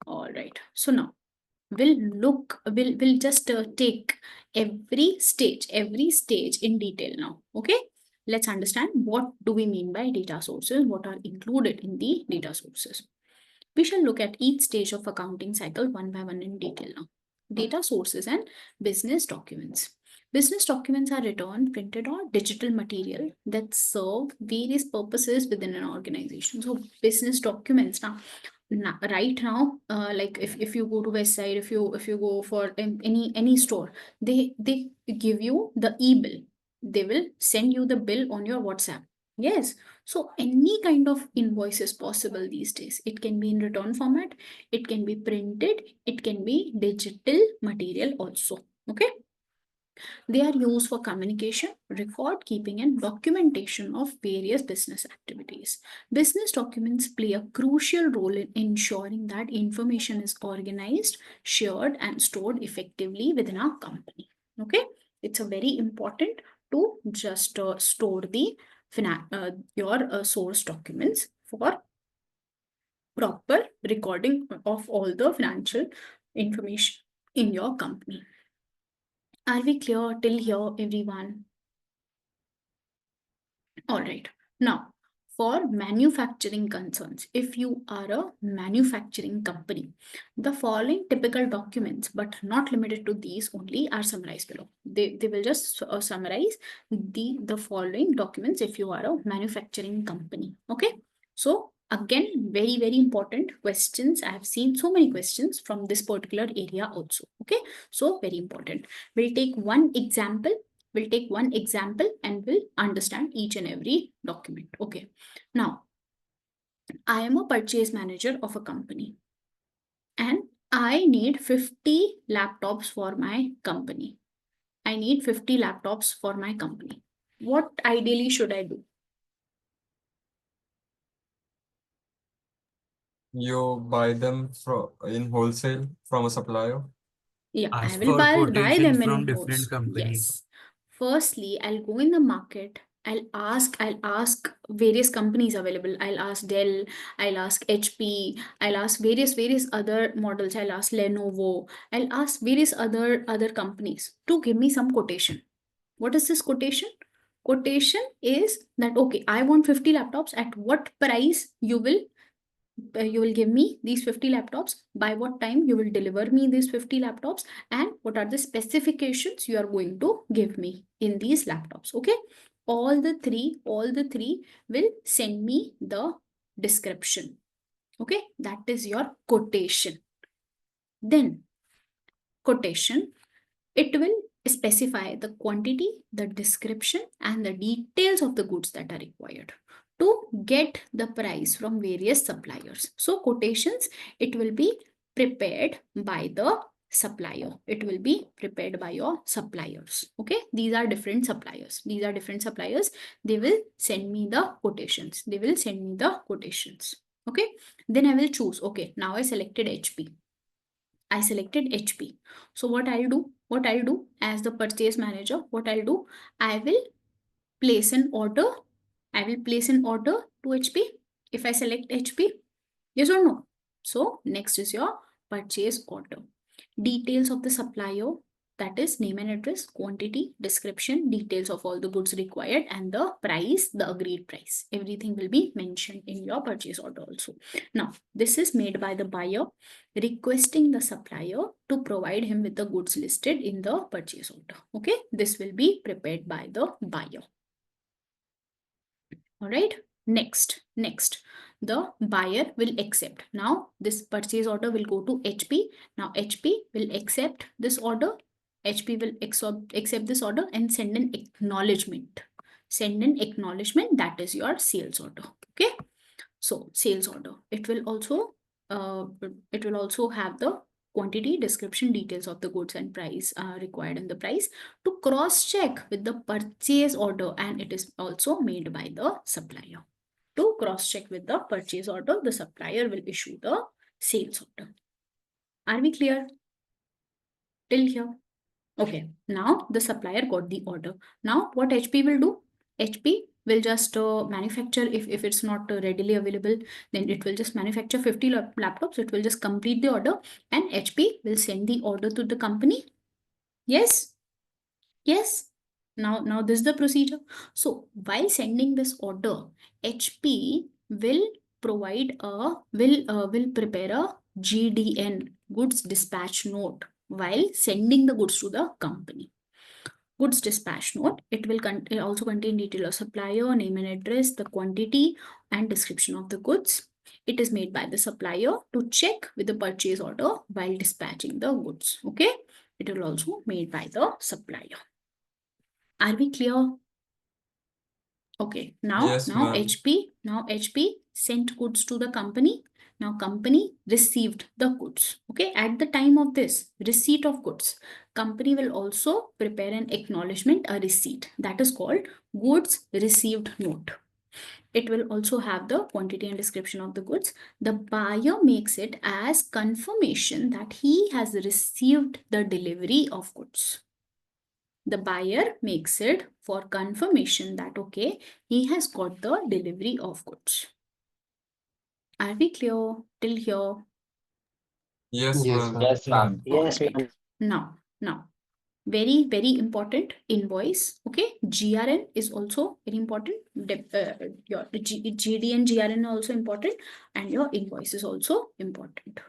All right. So now we'll just take every stage in detail now. Okay. Let's understand what do we mean by data sources, what are included in the data sources. We shall look at each stage of accounting cycle one by one in detail now. Data sources and business documents. Business documents are written, printed, or digital material that serve various purposes within an organization. So business documents now, right now, like if you go to website, if you go for any store, they give you the e-bill. They will send you the bill on your WhatsApp. Yes. So any kind of invoice is possible these days. It can be in return format, it can be printed, it can be digital material also. Okay. They are used for communication, record keeping, and documentation of various business activities. Business documents play a crucial role in ensuring that information is organized, shared, and stored effectively within our company. Okay, it's a very important to just store the your source documents for proper recording of all the financial information in your company. Are we clear till here, everyone? All right. Now, for manufacturing concerns, if you are a manufacturing company, the following typical documents, but not limited to these only, are summarized below. They will just summarize the following documents if you are a manufacturing company. Okay. So again, very, very important questions. I have seen so many questions from this particular area also. Okay. So very important. We'll take one example. We'll take one example and we'll understand each and every document. Okay. Now, I am a purchase manager of a company and I need 50 laptops for my company. I need 50 laptops for my company. What ideally should I do? You buy them in wholesale from a supplier. Yeah, I Ask will for buy quotation them in from wholesale. different companies. Yes. Firstly, I'll go in the market. I'll ask various companies available. I'll ask Dell, I'll ask HP, I'll ask various other models. I'll ask Lenovo, I'll ask various other companies to give me some quotation. What is this quotation? Quotation is that, okay, I want 50 laptops. At what price you will give me these 50 laptops, by what time you will deliver me these 50 laptops, and what are the specifications you are going to give me in these laptops. Okay, all the three will send me the description. Okay, that is your quotation. Then quotation, it will specify the quantity, the description, and the details of the goods that are required to get the price from various suppliers. So quotations, it will be prepared by the supplier. It will be prepared by your suppliers. Okay, these are different suppliers. They will send me the quotations. Okay, then I will choose. Okay, now I selected HP. So what I'll do as the purchase manager, I will place an order. To HP if I select HP. Yes or no? So next is your purchase order. Details of the supplier, that is name and address, quantity, description, details of all the goods required, and the price, the agreed price. Everything will be mentioned in your purchase order also. Now, this is made by the buyer requesting the supplier to provide him with the goods listed in the purchase order. Okay, this will be prepared by the buyer. All right, next, the buyer will accept. Now, this purchase order will go to HP. Now, HP will accept this order. HP will accept this order and send an acknowledgement. That is your sales order. Okay. So, sales order. It will also have the quantity, description, details of the goods and price required in the price to cross check with the purchase order, and it is also made by the supplier. To cross check with the purchase order, the supplier will issue the sales order. Are we clear till here? Okay, now the supplier got the order. Now what HP will do? HP will just manufacture, if it's not readily available, then it will just manufacture 50 laptops. It will just complete the order and HP will send the order to the company. Yes? Yes? Now this is the procedure. So while sending this order, HP will prepare a GDN, goods dispatch note, while sending the goods to the company. Goods dispatch note, it will also contain detail of supplier, name and address, the quantity and description of the goods. It is made by the supplier to check with the purchase order while dispatching the goods. Okay, it will also made by the supplier. Are we clear? Okay, now Yes, ma'am. HP sent goods to the company. Now company received the goods. Okay, at the time of this receipt of goods, company will also prepare an acknowledgement, a receipt, that is called goods received note. It will also have the quantity and description of the goods. The buyer makes it as confirmation that he has received the delivery of goods. The buyer makes it for confirmation that, okay, he has got the delivery of goods. Are we clear till here? Yes, Yes, ma'am. ma'am. Yes, ma'am. Yes, Alright. ma'am. Now, very important invoice. Okay, GRN is also very important. Your GD and GRN are also important, and your invoice is also important.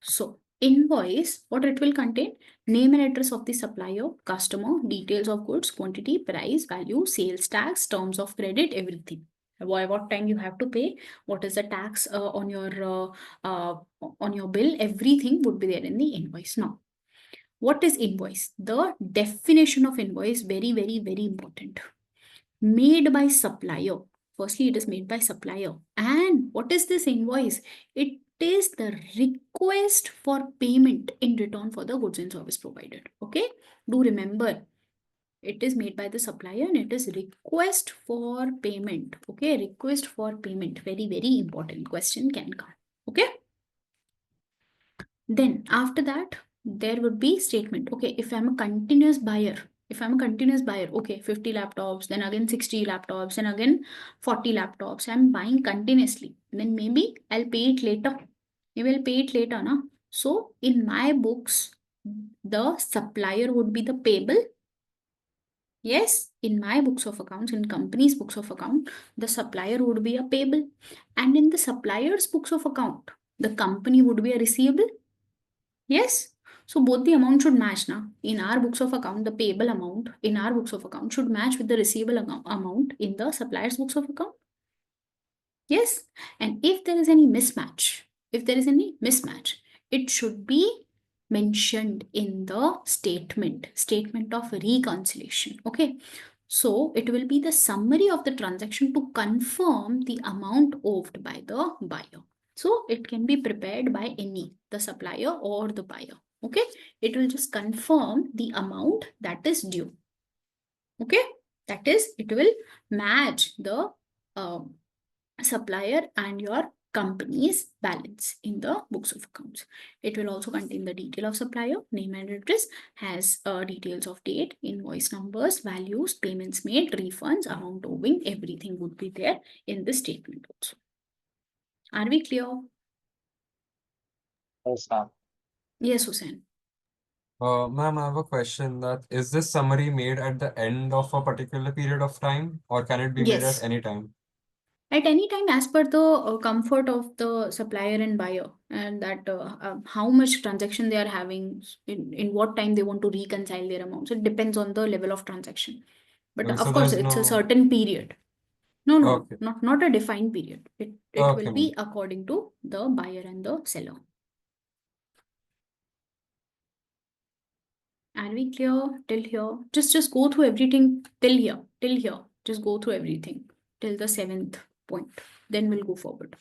So invoice, what it will contain? Name and address of the supplier, customer, details of goods, quantity, price, value, sales tax, terms of credit, everything. What time you have to pay, what is the tax on your bill, everything would be there in the invoice. Now, what is invoice? The definition of invoice, very important. Made by supplier. Firstly, it is made by supplier. And what is this invoice? It is the request for payment in return for the goods and service provided. Okay, do remember, it is made by the supplier and it is request for payment. Okay, request for payment, very important question can come. Okay, then after that there would be statement. Okay, if I'm a continuous buyer, okay, 50 laptops, then again 60 laptops, and again 40 laptops, I'm buying continuously, then maybe I'll pay it later. Na? So in my books, the supplier would be the payable. Yes, in my books of accounts, in company's books of account, the supplier would be a payable. And in the supplier's books of account, the company would be a receivable. Yes. So both the amount should match now. In our books of account, the payable amount in our books of account should match with the receivable amount in the supplier's books of account. Yes. And if there is any mismatch, it should be mentioned in the statement of reconciliation. Okay. So it will be the summary of the transaction to confirm the amount owed by the buyer. So it can be prepared by any, the supplier or the buyer. Okay, it will just confirm the amount that is due. Okay, that is, it will match the supplier and your company's balance in the books of accounts. It will also contain the detail of supplier, name and address, has details of date, invoice numbers, values, payments made, refunds, amount owing, everything would be there in the statement also. Are we clear? Yes, ma'am. Yes, Hussein. Ma'am, I have a question that is this summary made at the end of a particular period of time, or can it be made at Yes. any time? At any time, as per the comfort of the supplier and buyer, and that how much transaction they are having, in what time they want to reconcile their amounts. It depends on the level of transaction. But So of course, there's it's a no. certain period. No, Okay. not a defined period. It Okay, will ma'am. be according to the buyer and the seller. Are we clear till here? Just go through everything till here. Just go through everything till the 7th point. Then we'll go forward.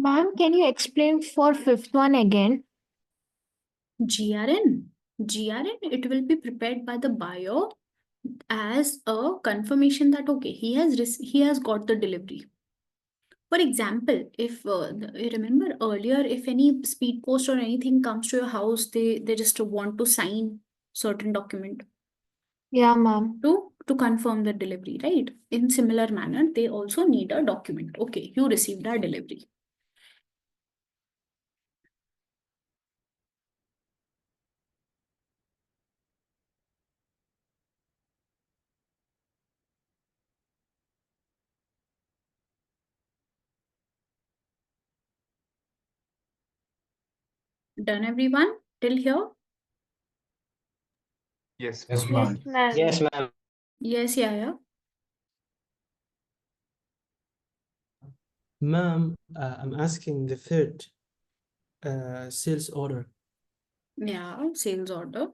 Ma'am, can you explain for fifth one again? GRN. GRN, it will be prepared by the buyer as a confirmation that okay, he has got the delivery. For example, if you remember earlier, if any speed post or anything comes to your house, they just want to sign certain document Yeah, ma'am. to confirm the delivery, right? In similar manner, they also need a document. Okay, you received our delivery. Done, everyone? Till here? Yes. Yes, Yes, ma'am. ma'am. Yes, ma'am. Yes, yeah. Ma'am, I'm asking the third sales order. Yeah, sales order.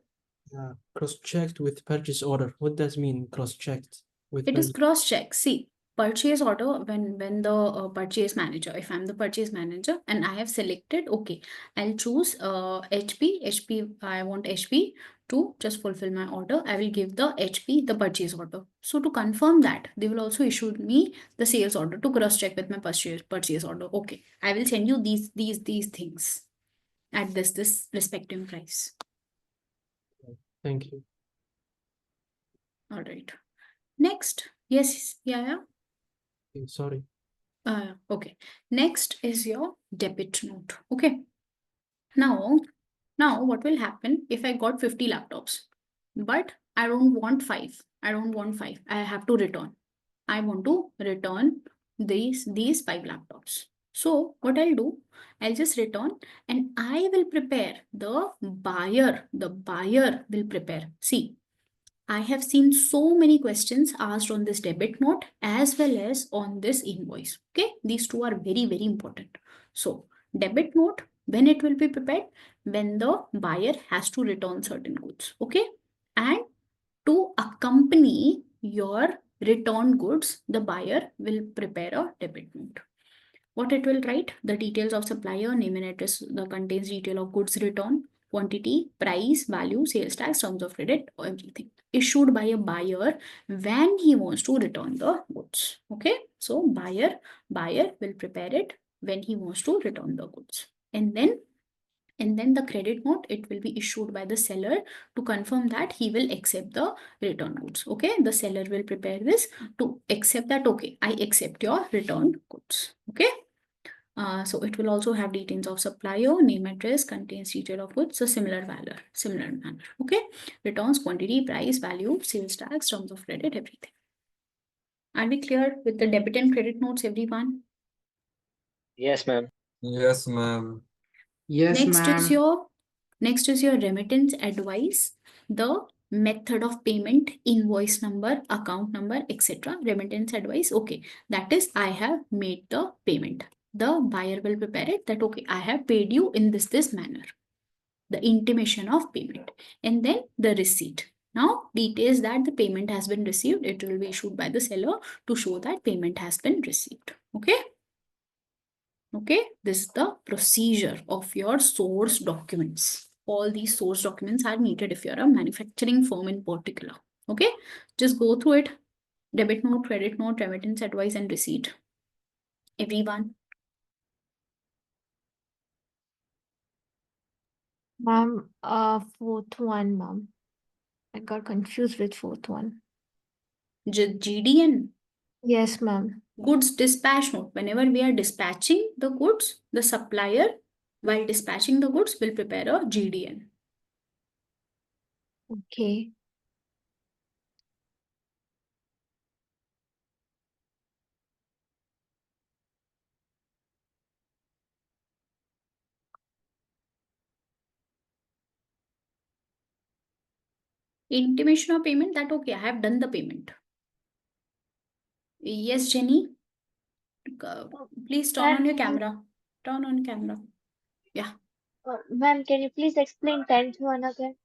Cross-checked with purchase order. What does mean cross-checked with It is purchase? cross-check. See, purchase order, when the purchase manager, if I'm the purchase manager and I have selected, okay, I'll choose HP, I want HP to just fulfill my order. I will give the HP the purchase order. So to confirm that, they will also issue me the sales order to cross-check with my purchase order. Okay, I will send you these things at this respective price. Thank you. All right. Next, yes, yeah. Sorry. Okay. Next is your debit note. Okay. Now what will happen if I got 50 laptops, but I don't want 5. I don't want 5. I have to return. I want to return these 5 laptops. So what I'll do, I'll just return and I will prepare the buyer. The buyer will prepare. See, I have seen so many questions asked on this debit note as well as on this invoice. Okay, these two are very, very important. So, debit note, when it will be prepared? When the buyer has to return certain goods. Okay, and to accompany your return goods, the buyer will prepare a debit note. What it will write? The details of supplier, name and address, the contains detail of goods return, quantity, price, value, sales tax, terms of credit, everything. Issued by a buyer when he wants to return the goods. Okay, so buyer will prepare it when he wants to return the goods. And then the credit note, it will be issued by the seller to confirm that he will accept the return goods. Okay, the seller will prepare this to accept that, okay, I accept your return goods. Okay. So it will also have details of supplier, name, address, contains detail of goods, so similar manner. Okay. Returns, quantity, price, value, sales tax, terms of credit, everything. Are we clear with the debit and credit notes, everyone? Yes, ma'am. Yes, ma'am. Yes, Next is your remittance advice, the method of payment, invoice number, account number, etc. Remittance advice. Okay, that is I have made the payment. The buyer will prepare it that okay, I have paid you in this manner. The intimation of payment, and then the receipt. Now details that the payment has been received. It will be issued by the seller to show that payment has been received. Okay. Okay, this is the procedure of your source documents. All these source documents are needed if you're a manufacturing firm in particular. Okay, just go through it. Debit note, credit note, remittance advice, and receipt. Everyone. Ma'am, fourth one, ma'am. I got confused with fourth one. GDN. Yes, ma'am. Goods dispatch note. Whenever we are dispatching the goods, the supplier, while dispatching the goods, will prepare a GDN. Okay. Intimation of payment, that okay, I have done the payment. Yes, Jenny. Please turn on your camera. Turn on camera. Yeah. Ma'am, can you please explain 10th one again?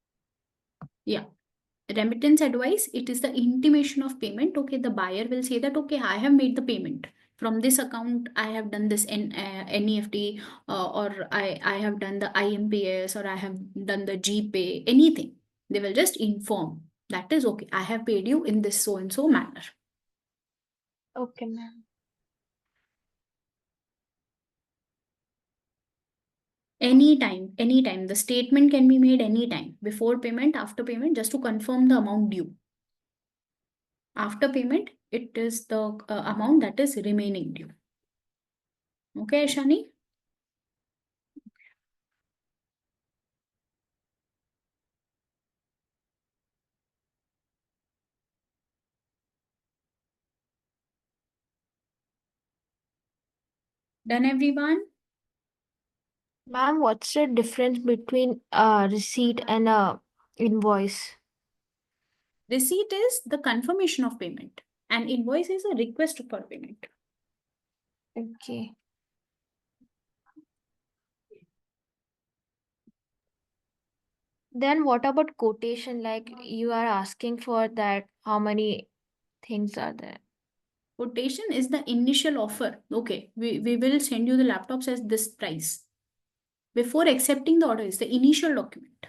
Yeah. Remittance advice, it is the intimation of payment. Okay, the buyer will say that, okay, I have made the payment. from this account I have done this in NEFT, or I have done the IMPS, or I have done the GPay, anything. They will just inform. That is okay. I have paid you in this so and so manner. Okay, ma'am. Anytime. The statement can be made anytime, before payment, after payment, just to confirm the amount due. After payment, it is the amount that is remaining due. Okay, Shani? Done, everyone? Ma'am, what's the difference between a receipt and a invoice? Receipt is the confirmation of payment, and invoice is a request for payment. Okay. Then what about quotation? Like you are asking for that, how many things are there? Quotation is the initial offer. Okay, we will send you the laptops as this price. Before accepting the order is the initial document.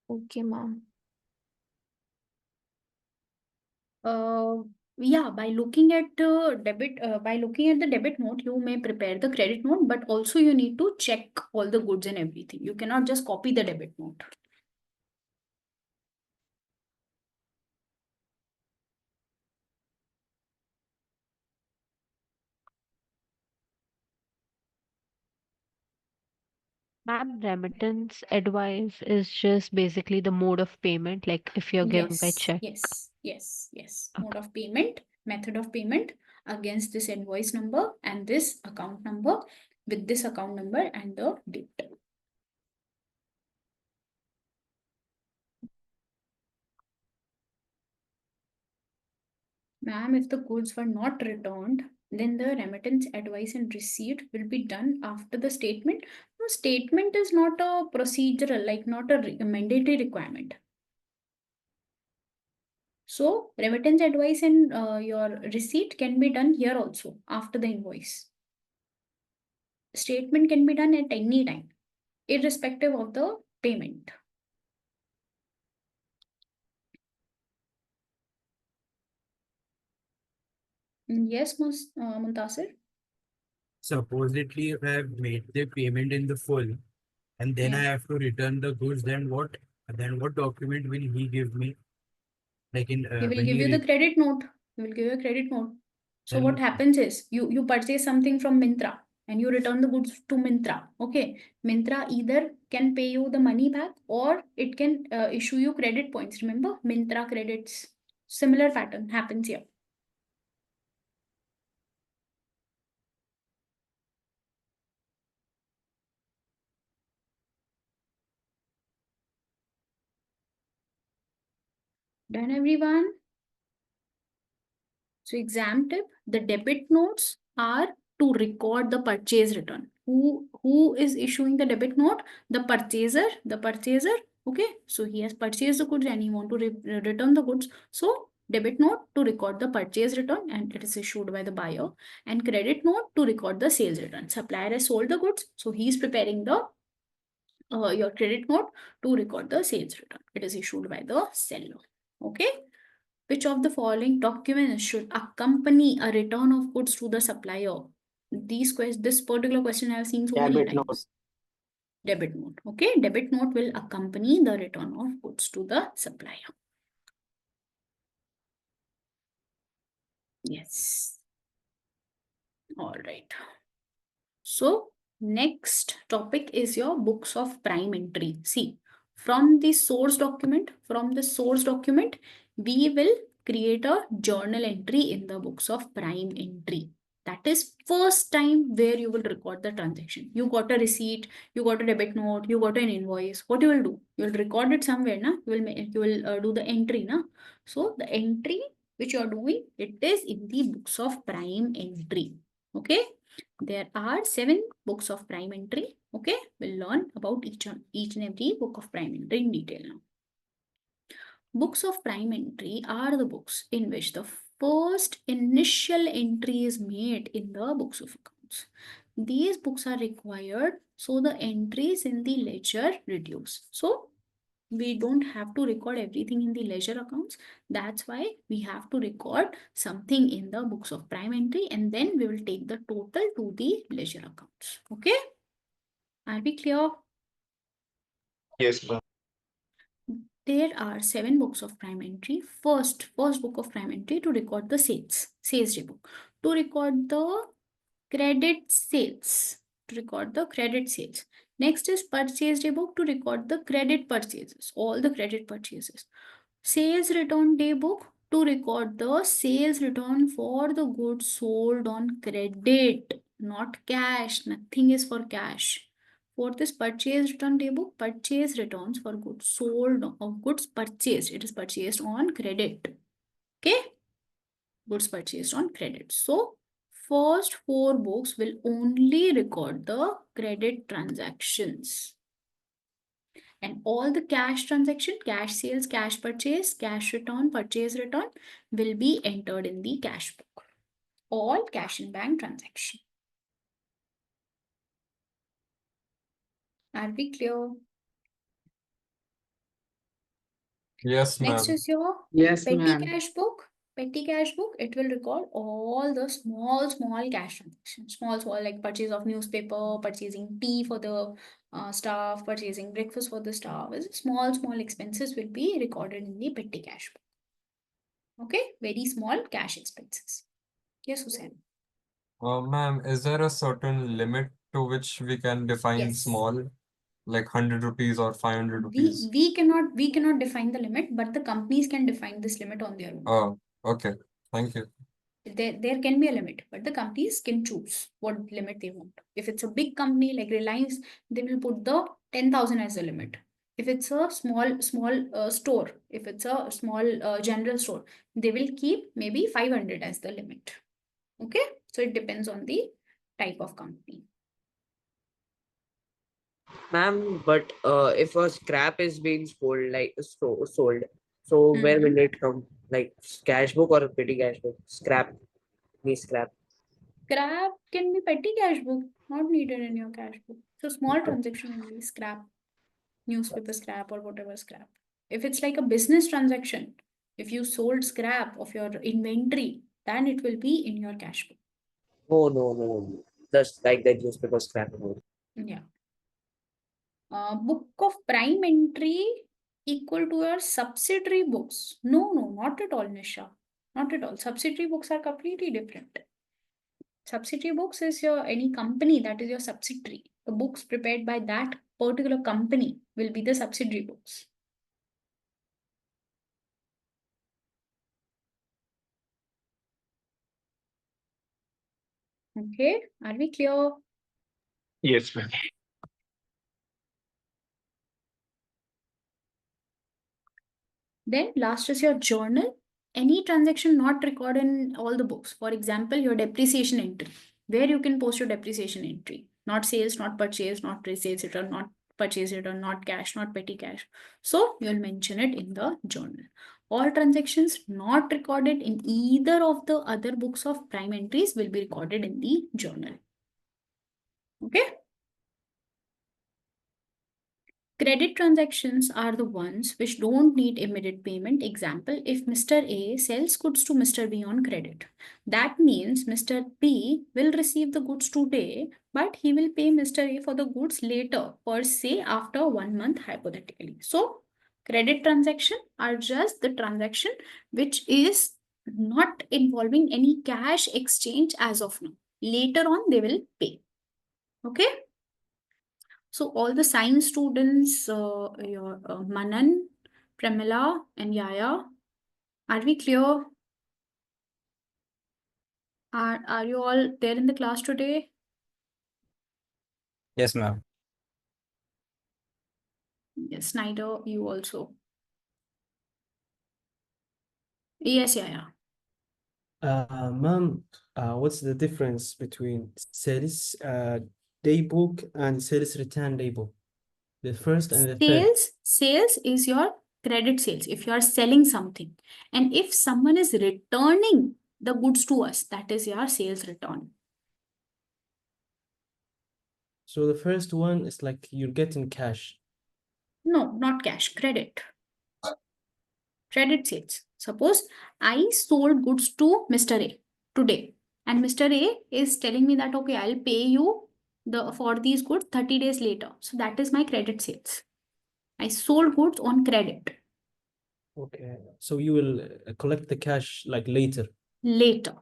Okay, ma'am. Yeah, by looking at by looking at the debit note, you may prepare the credit note, but also you need to check all the goods and everything. You cannot just copy the debit note. Ma'am, remittance advice is just basically the mode of payment, like if you're giving by check. Yes. Mode of payment, method of payment against this invoice number and this account number, with this account number and the date. Ma'am, if the goods were not returned, then the remittance advice and receipt will be done after the statement. No, statement is not a procedural, like not a mandatory requirement. So remittance advice and your receipt can be done here also after the invoice. Statement can be done at any time, irrespective of the payment. Yes, Muntasir? Supposedly, if I have made the payment in the full and then I Yeah. have to return the goods, then what? Then what document will he give me? Like in He will when give he you the credit note. He will give you a credit note. So what then happens is you purchase something from Myntra and you return the goods to Myntra. Okay, Myntra either can pay you the money back or it can issue you credit points. Remember, Myntra credits. Similar pattern happens here. Done, everyone? So exam tip, the debit notes are to record the purchase return. Who is issuing the debit note? The purchaser. Okay, so he has purchased the goods and he want to return the goods. So debit note to record the purchase return and it is issued by the buyer, and credit note to record the sales return. Supplier has sold the goods, so he is preparing the your credit note to record the sales return. It is issued by the seller. Okay. Which of the following documents should accompany a return of goods to the supplier? This particular question I have seen so many Debit note. times. Debit note. Okay, debit note will accompany the return of goods to the supplier. Yes. All right. So next topic is your books of prime entry. See, from the source document, we will create a journal entry in the books of prime entry. That is first time where you will record the transaction. You got a receipt, you got a debit note, you got an invoice. What you will do? You will record it somewhere, na? You will do the entry, na? So the entry which you are doing, it is in the books of prime entry. Okay. There are 7 books of prime entry. Okay, we'll learn about each and every book of prime entry in detail now. Books of prime entry are the books in which the first initial entry is made in the books of accounts. These books are required so the entries in the ledger reduce. So we don't have to record everything in the ledger accounts. That's why we have to record something in the books of prime entry, and then we will take the total to the ledger accounts. Okay? Are we clear? Yes, ma'am. There are 7 books of prime entry. First book of prime entry to record the sales book, to record the credit sales, to record the credit sales. Next is purchase day book to record the credit purchases, all the credit purchases. Sales return day book to record the sales return for the goods sold on credit, not cash. Nothing is for cash. For this purchase return day book, purchase returns for goods sold or goods purchased. It is purchased on credit. Okay? Goods purchased on credit. So, first 4 books will only record the credit transactions. And all the cash transaction, cash sales, cash purchase, cash return, purchase return will be entered in the cash book. All cash in bank transaction. Are we clear? Yes, Next ma'am. is your Yes, petty ma'am. cash book. Petty cash book, it will record all the small cash transactions. Small like purchase of newspaper, purchasing tea for the staff, purchasing breakfast for the staff. Small expenses will be recorded in the petty cash book. Okay, very small cash expenses. Yes, Hussein. Ma'am, is there a certain limit to which we can define Yes. small, like 100 rupees or 500 rupees? We cannot define the limit, but the companies can define this limit on their own. Oh, okay. Thank you. There can be a limit, but the companies can choose what limit they want. If it's a big company like Reliance, they will put the 10,000 as a limit. If it's a small store, if it's a small general store, they will keep maybe 500 as the limit. Okay, so it depends on the type of company. Ma'am, but if a scrap is being sold, so where will it come? Like cash book or petty cash book? Scrap, scrap. Scrap can be petty cash book, not needed in your cash book. So small transaction only, scrap, newspaper scrap or whatever scrap. If it's like a business transaction, if you sold scrap of your inventory, then it will be in your cash book. No. Just like that newspaper scrap. Yeah. Book of prime entry equal to your subsidiary books. No, not at all, Nisha. Not at all. Subsidiary books are completely different. Subsidiary books is your any company that is your subsidiary. The books prepared by that particular company will be the subsidiary books. Okay, are we clear? Yes, ma'am. Then last is your journal. Any transaction not recorded in all the books. For example, your depreciation entry, where you can post your depreciation entry. Not sales, not purchase, not sales return, not purchase return, not cash, not petty cash. So you'll mention it in the journal. All transactions not recorded in either of the other books of prime entries will be recorded in the journal. Okay. Credit transactions are the ones which don't need immediate payment. Example, if Mr. A sells goods to Mr. B on credit, that means Mr. B will receive the goods today, but he will pay Mr. A for the goods later, or say after 1 month hypothetically. So, credit transaction are just the transaction which is not involving any cash exchange as of now. Later on, they will pay. Okay. So all the science students, your Manan, Pramila, and Yaya, are we clear? Are you all there in the class today? Yes, ma'am. Yes, Snyder, you also. Yes, Yaya. Ma'am, what's the difference between sales daybook and sales return daybook? The first and the third. Sales is your credit sales, if you are selling something. And if someone is returning the goods to us, that is your sales return. So the first one is like you're getting cash. No, not cash, credit. Credit sales. Suppose I sold goods to Mr. A today, and Mr. A is telling me that, okay, I'll pay you for these goods 30 days later. So that is my credit sales. I sold goods on credit. Okay. So you will collect the cash like later. Later.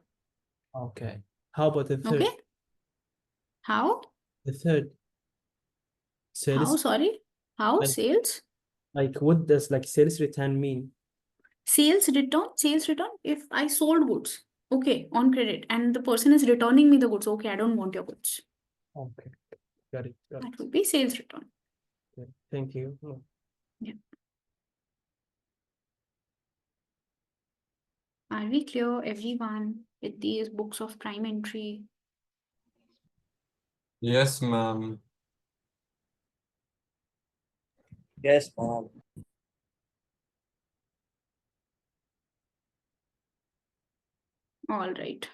Okay. How about the third? Okay. How? The third. How, Sales. sorry? How? Like, Sales? like what does like sales return mean? Sales return, if I sold goods, okay, on credit, and the person is returning me the goods, okay, I don't want your goods. Okay. Got it. Got That it. would be sales return. Okay. Thank you. Yeah. Are we clear, everyone, with these books of prime entry? Yes, ma'am. Yes, ma'am. All right.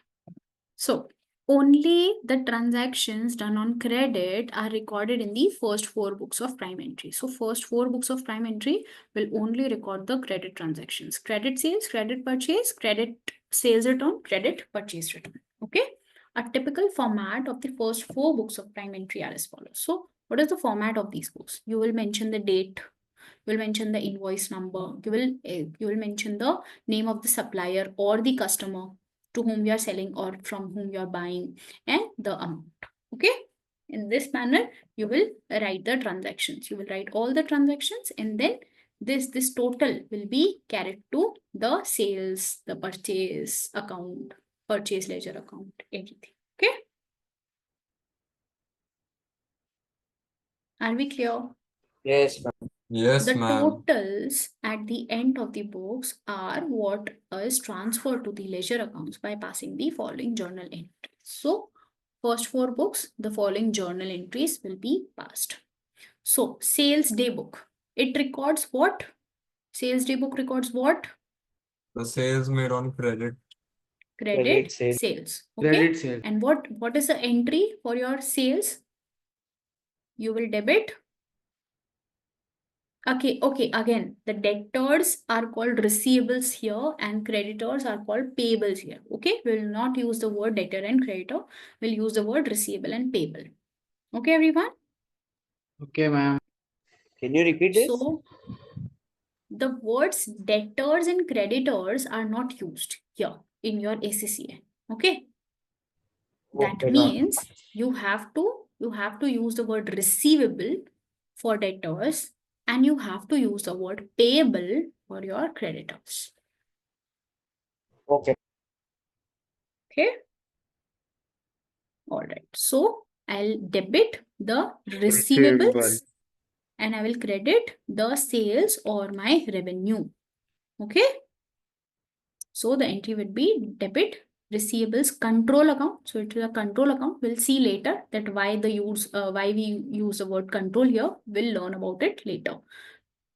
So only the transactions done on credit are recorded in the first 4 books of prime entry. So first 4 books of prime entry will only record the credit transactions: credit sales, credit purchase, credit sales return, credit purchase return. Okay. A typical format of the first 4 books of prime entry are as follows. So what is the format of these books? You will mention the date, you will mention the invoice number, you will mention the name of the supplier or the customer to whom you are selling or from whom you are buying, and the amount. Okay. In this manner, you will write the transactions. You will write all the transactions, and then this total will be carried to the sales, the purchase account, purchase ledger account, everything. Okay. Are we clear? Yes, ma'am. Yes, The ma'am. totals at the end of the books are what is transferred to the ledger accounts by passing the following journal entries. So, first 4 books, the following journal entries will be passed. So, sales day book. It records what? Sales day book records what? The sales made on credit. Credit sales. sales. Okay. Credit sale. And what is the entry for your sales? You will debit. Okay, again, the debtors are called receivables here and creditors are called payables here. Okay, we will not use the word debtor and creditor. We'll use the word receivable and payable. Okay, everyone? Okay, ma'am. Can you repeat this? So, the words debtors and creditors are not used here in your ACCA. Okay? That Okay, ma'am. means you have to use the word receivable for debtors, and you have to use the word payable for your creditors. Okay. Okay. All right. So I'll debit the receivables and I will credit the sales or my revenue. Okay. So the entry would be debit receivables control account. So it is a control account. We'll see later that why we use the word control here. We'll learn about it later.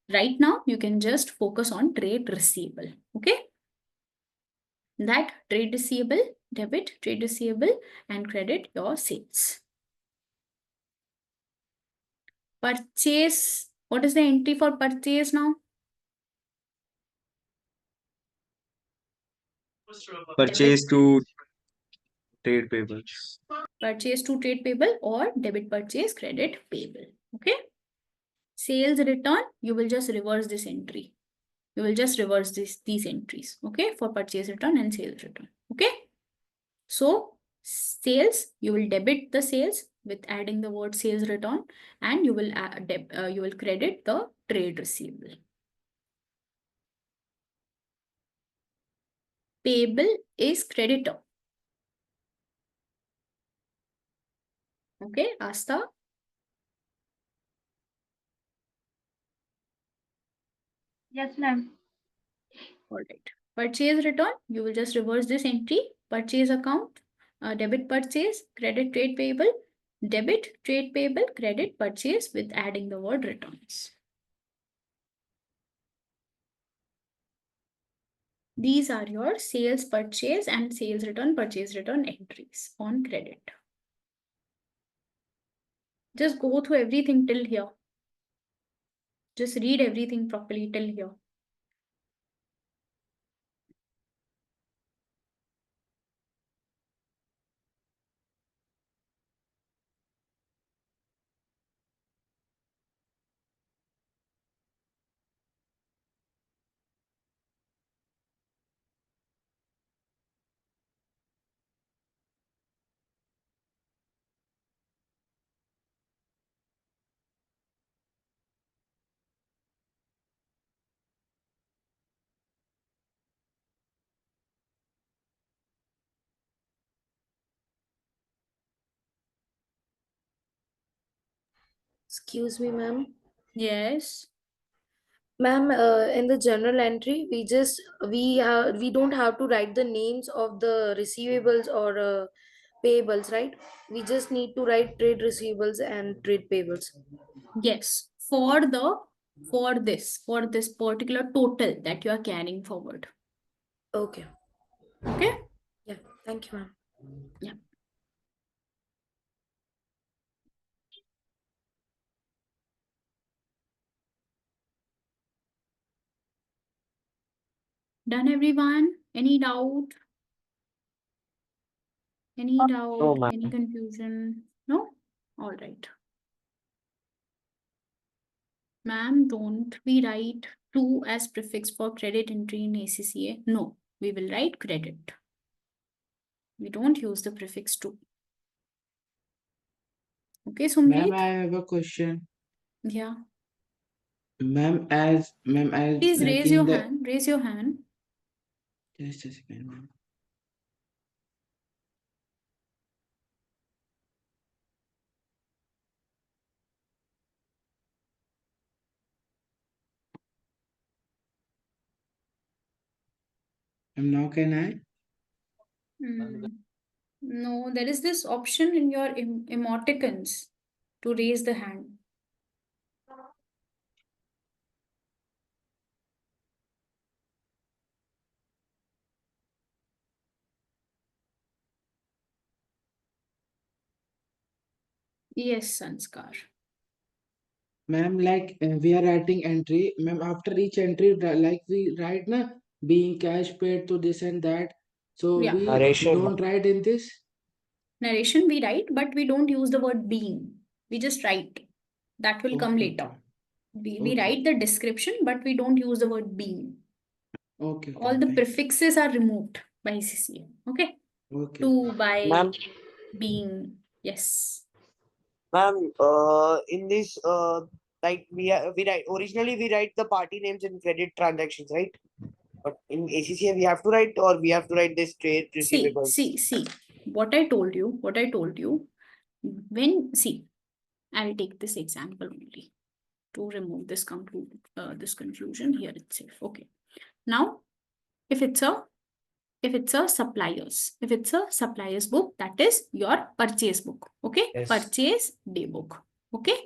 Right now, you can just focus on trade receivable. Okay. That trade receivable, debit, trade receivable, and credit your sales. Purchase. What is the entry for purchase now? Purchase to trade payables. Purchase to trade payable or debit purchase, credit payable. Okay. Sales return, you will just reverse this entry. You will just reverse these entries. Okay. For purchase return and sales return. Okay. So sales, you will debit the sales with adding the word sales return, and you will credit the trade receivable. Payable is creditor. Okay, Asta? Yes, ma'am. All right. Purchase return, you will just reverse this entry. Purchase account, debit purchase, credit trade payable, debit trade payable, credit purchase with adding the word returns. These are your sales purchase and sales return, purchase return entries on credit. Just go through everything till here. Just read everything properly till here. Excuse me, ma'am. Yes. Ma'am, in the journal entry, we don't have to write the names of the receivables or payables, right? We just need to write trade receivables and trade payables. Yes. For this particular total that you are carrying forward. Okay. Okay. Yeah. Thank you, ma'am. Yeah. Done, everyone? Any doubt? Any doubt? ma'am. Any confusion? No? All right. Ma'am, don't we write to as prefix for credit entry in ACCA? No, we will write credit. We don't use the prefix to. Okay, Ma'am, Sumrit? I have a question. Yeah. Ma'am, as Please like raise in your the hand. Raise your hand. just a second, ma'am. And now can I? No, there is this option in your emoticons to raise the hand. Yes, Sanskar. Ma'am, like we are writing entry. Ma'am, after each entry, like we write na being cash paid to this and that. So Yeah. we Narration. don't write in this. Narration we write, but we don't use the word being. We just write. That will come Okay, later. We okay. write the description, but we don't use the word being. Okay, All the thank you. prefixes are removed by CCA. Okay. Okay. To, by, Ma'am, being. Yes. ma'am, in this, like we write originally we write the party names in credit transactions, right? But in ACCA we have to write, or we have to write this trade receivables. See. What I told you. I'll take this example only to remove this confusion here itself. Okay. Now, if it's a supplier's book, that is your purchase book. Okay. Yes. Purchase day book. Okay.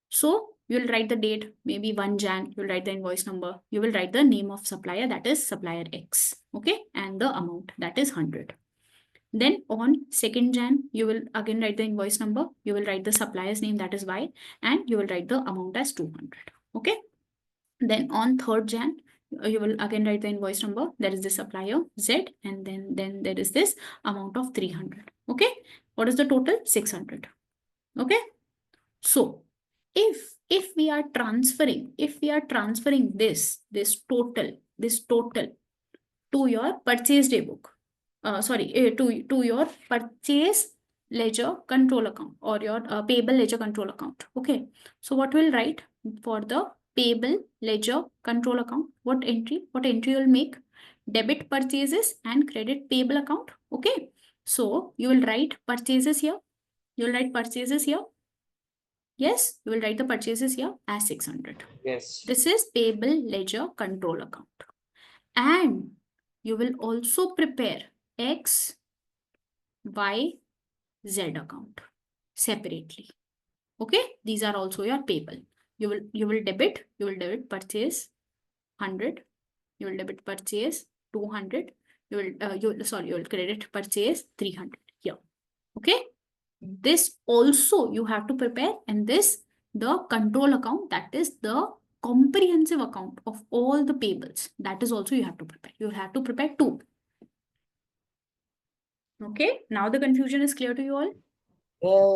So you'll write the date, maybe 1 Jan, you'll write the invoice number, you will write the name of supplier, that is supplier X. Okay. And the amount, that is 100. Then on 2nd Jan, you will again write the invoice number, you will write the supplier's name, that is Y, and you will write the amount as 200. Okay. Then on 3rd Jan, you will again write the invoice number, that is the supplier Z, and then there is this amount of 300. Okay. What is the total? 600. Okay. So if we are transferring this total to your purchase day book, to your purchase ledger control account or your payable ledger control account. Okay. So what we'll write for the payable ledger control account? What entry you'll make? Debit purchases and credit payable account. Okay. So you will write purchases here. You'll write purchases here. Yes, you will write the purchases here as 600. Yes. This is payable ledger control account. And you will also prepare X, Y, Z account separately. Okay, these are also your payable. You will debit purchase 100. You will debit purchase 200. You will credit purchase 300 here. Okay. This also you have to prepare, and this the control account, that is the comprehensive account of all the payables. That is also you have to prepare. You have to prepare two. Okay. Now the confusion is clear to you all.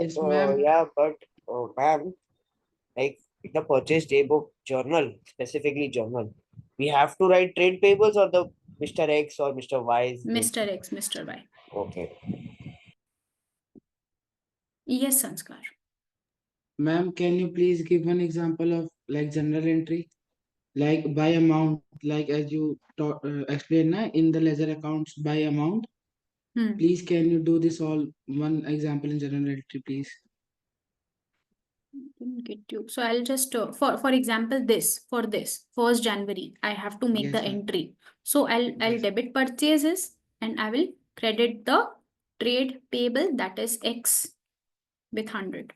Yes, ma'am. Yeah, but ma'am, like in the purchase day book journal, specifically journal, we have to write trade payables or the Mr. X or Mr. Y's name? Mr. X, Mr. Y. Okay. Yes, Sanskar. Ma'am, can you please give one example of like general entry? Like by amount, like as you explained na, in the ledger accounts by amount. Please, can you do this all one example in general entry, please? Didn't get you. So I'll just for example, this 1st January, I have to make Yes, the ma'am. entry. So I'll Yes. debit purchases and I will credit the trade payable, that is X, with 100.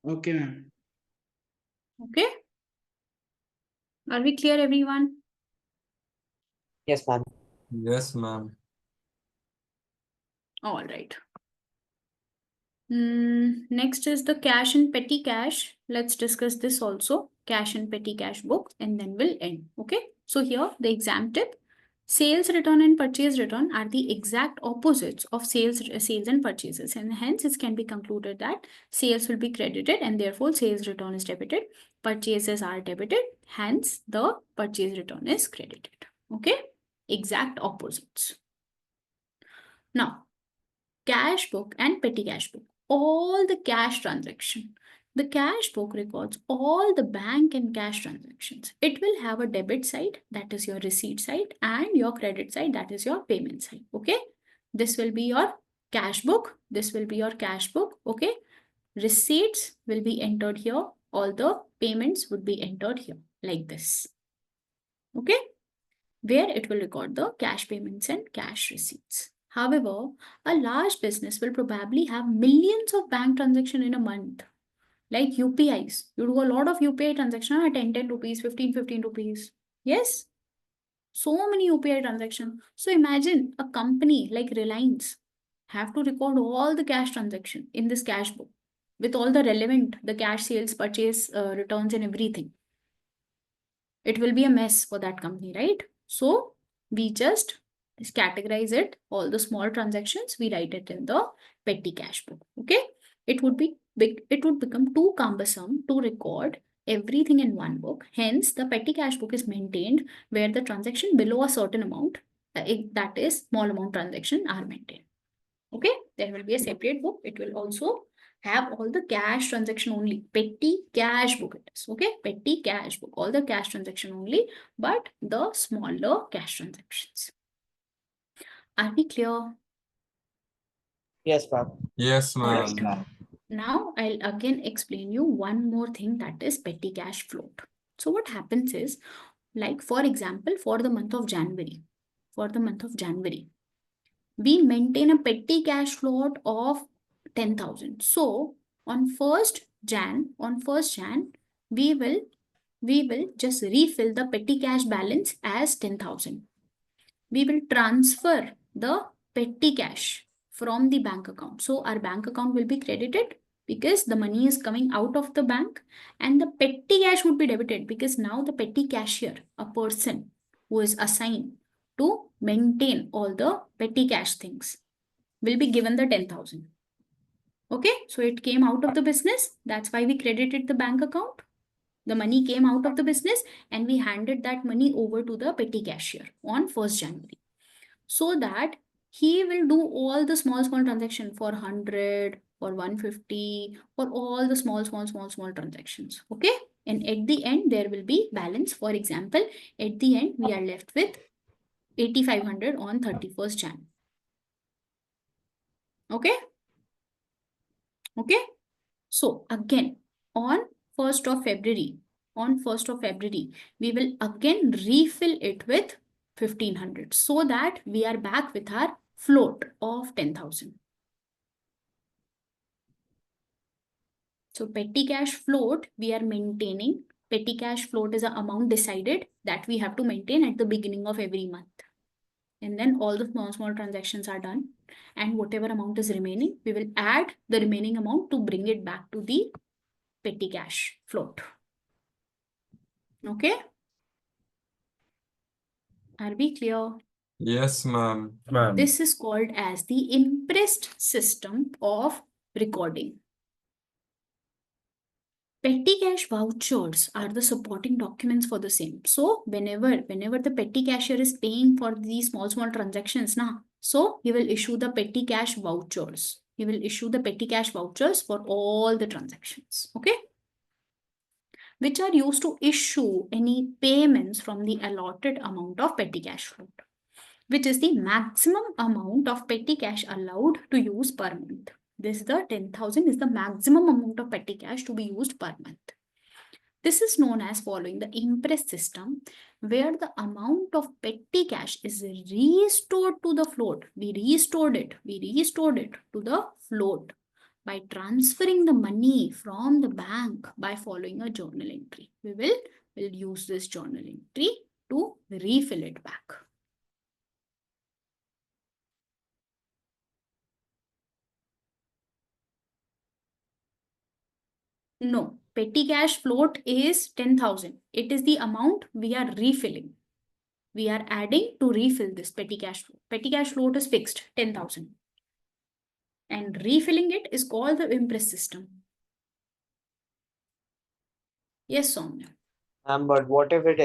Okay, ma'am. Okay. Are we clear, everyone? Yes, ma'am. Yes, ma'am. All right. Next is the cash and petty cash. Let's discuss this also. Cash and petty cash book, and then we'll end. Okay. So here the exam tip. Sales return and purchase return are the exact opposites of sales and purchases, and hence it can be concluded that sales will be credited and therefore sales return is debited. Purchases are debited, hence the purchase return is credited. Okay, exact opposites. Now, cash book and petty cash book, all the cash transaction. The cash book records all the bank and cash transactions. It will have a debit side, that is your receipt side, and your credit side, that is your payment side. Okay. This will be your cash book. This will be your cash book. Okay. Receipts will be entered here. All the payments would be entered here like this. Okay. Where it will record the cash payments and cash receipts. However, a large business will probably have millions of bank transactions in a month. Like UPIs. You do a lot of UPI transactions at 10 rupees, 15 rupees. Yes? So many UPI transactions. So imagine a company like Reliance have to record all the cash transaction in this cash book with all the relevant, the cash sales, purchase, returns and everything. It will be a mess for that company, right? So we just categorize it, all the small transactions, we write it in the petty cash book. Okay. It would be big, it would become too cumbersome to record everything in one book. Hence, the petty cash book is maintained where the transaction below a certain amount, that is small amount transaction, are maintained. Okay. There will be a separate book. It will also have all the cash transaction only. Petty cash book it is. Okay. Petty cash book. All the cash transaction only, but the smaller cash transactions. Are we clear? Yes, ma'am. Yes, All ma'am. right. Now I'll again explain you one more thing, that is petty cash float. So what happens is, like for example, for the month of January, we maintain a petty cash float of 10,000. So on 1st Jan, we will just refill the petty cash balance as 10,000. We will transfer the petty cash from the bank account. So our bank account will be credited because the money is coming out of the bank, and the petty cash would be debited because now the petty cashier, a person who is assigned to maintain all the petty cash things, will be given the 10,000. Okay, so it came out of the business. That's why we credited the bank account. The money came out of the business and we handed that money over to the petty cashier on 1st January. So that he will do all the small transaction for 100 or 150 or all the small transactions. Okay. And at the end, there will be balance. For example, at the end, we are left with 8,500 on 31st Jan. Okay. Okay. So again, on 1st of February, we will again refill it with 1,500 so that we are back with our float of 10,000. So petty cash float, we are maintaining. Petty cash float is an amount decided that we have to maintain at the beginning of every month. And then all the small transactions are done. And whatever amount is remaining, we will add the remaining amount to bring it back to the petty cash float. Okay? Are we clear? Yes, ma'am. This is called as the impressed system of recording. Petty cash vouchers are the supporting documents for the same. So whenever the petty cashier is paying for these small transactions, so he will issue the petty cash vouchers. He will issue the petty cash vouchers for all the transactions. Okay? Which are used to issue any payments from the allotted amount of petty cash float, which is the maximum amount of petty cash allowed to use per month. This is the 10,000 is the maximum amount of petty cash to be used per month. This is known as following the impress system, where the amount of petty cash is restored to the float. We restored it to the float by transferring the money from the bank by following a journal entry. We will use this journal entry to refill it back. No, petty cash float is 10,000. It is the amount we are refilling. We are adding to refill this petty cash float. Petty cash float is fixed, 10,000. And refilling it is called the impress system. Yes, Soumya. But what if it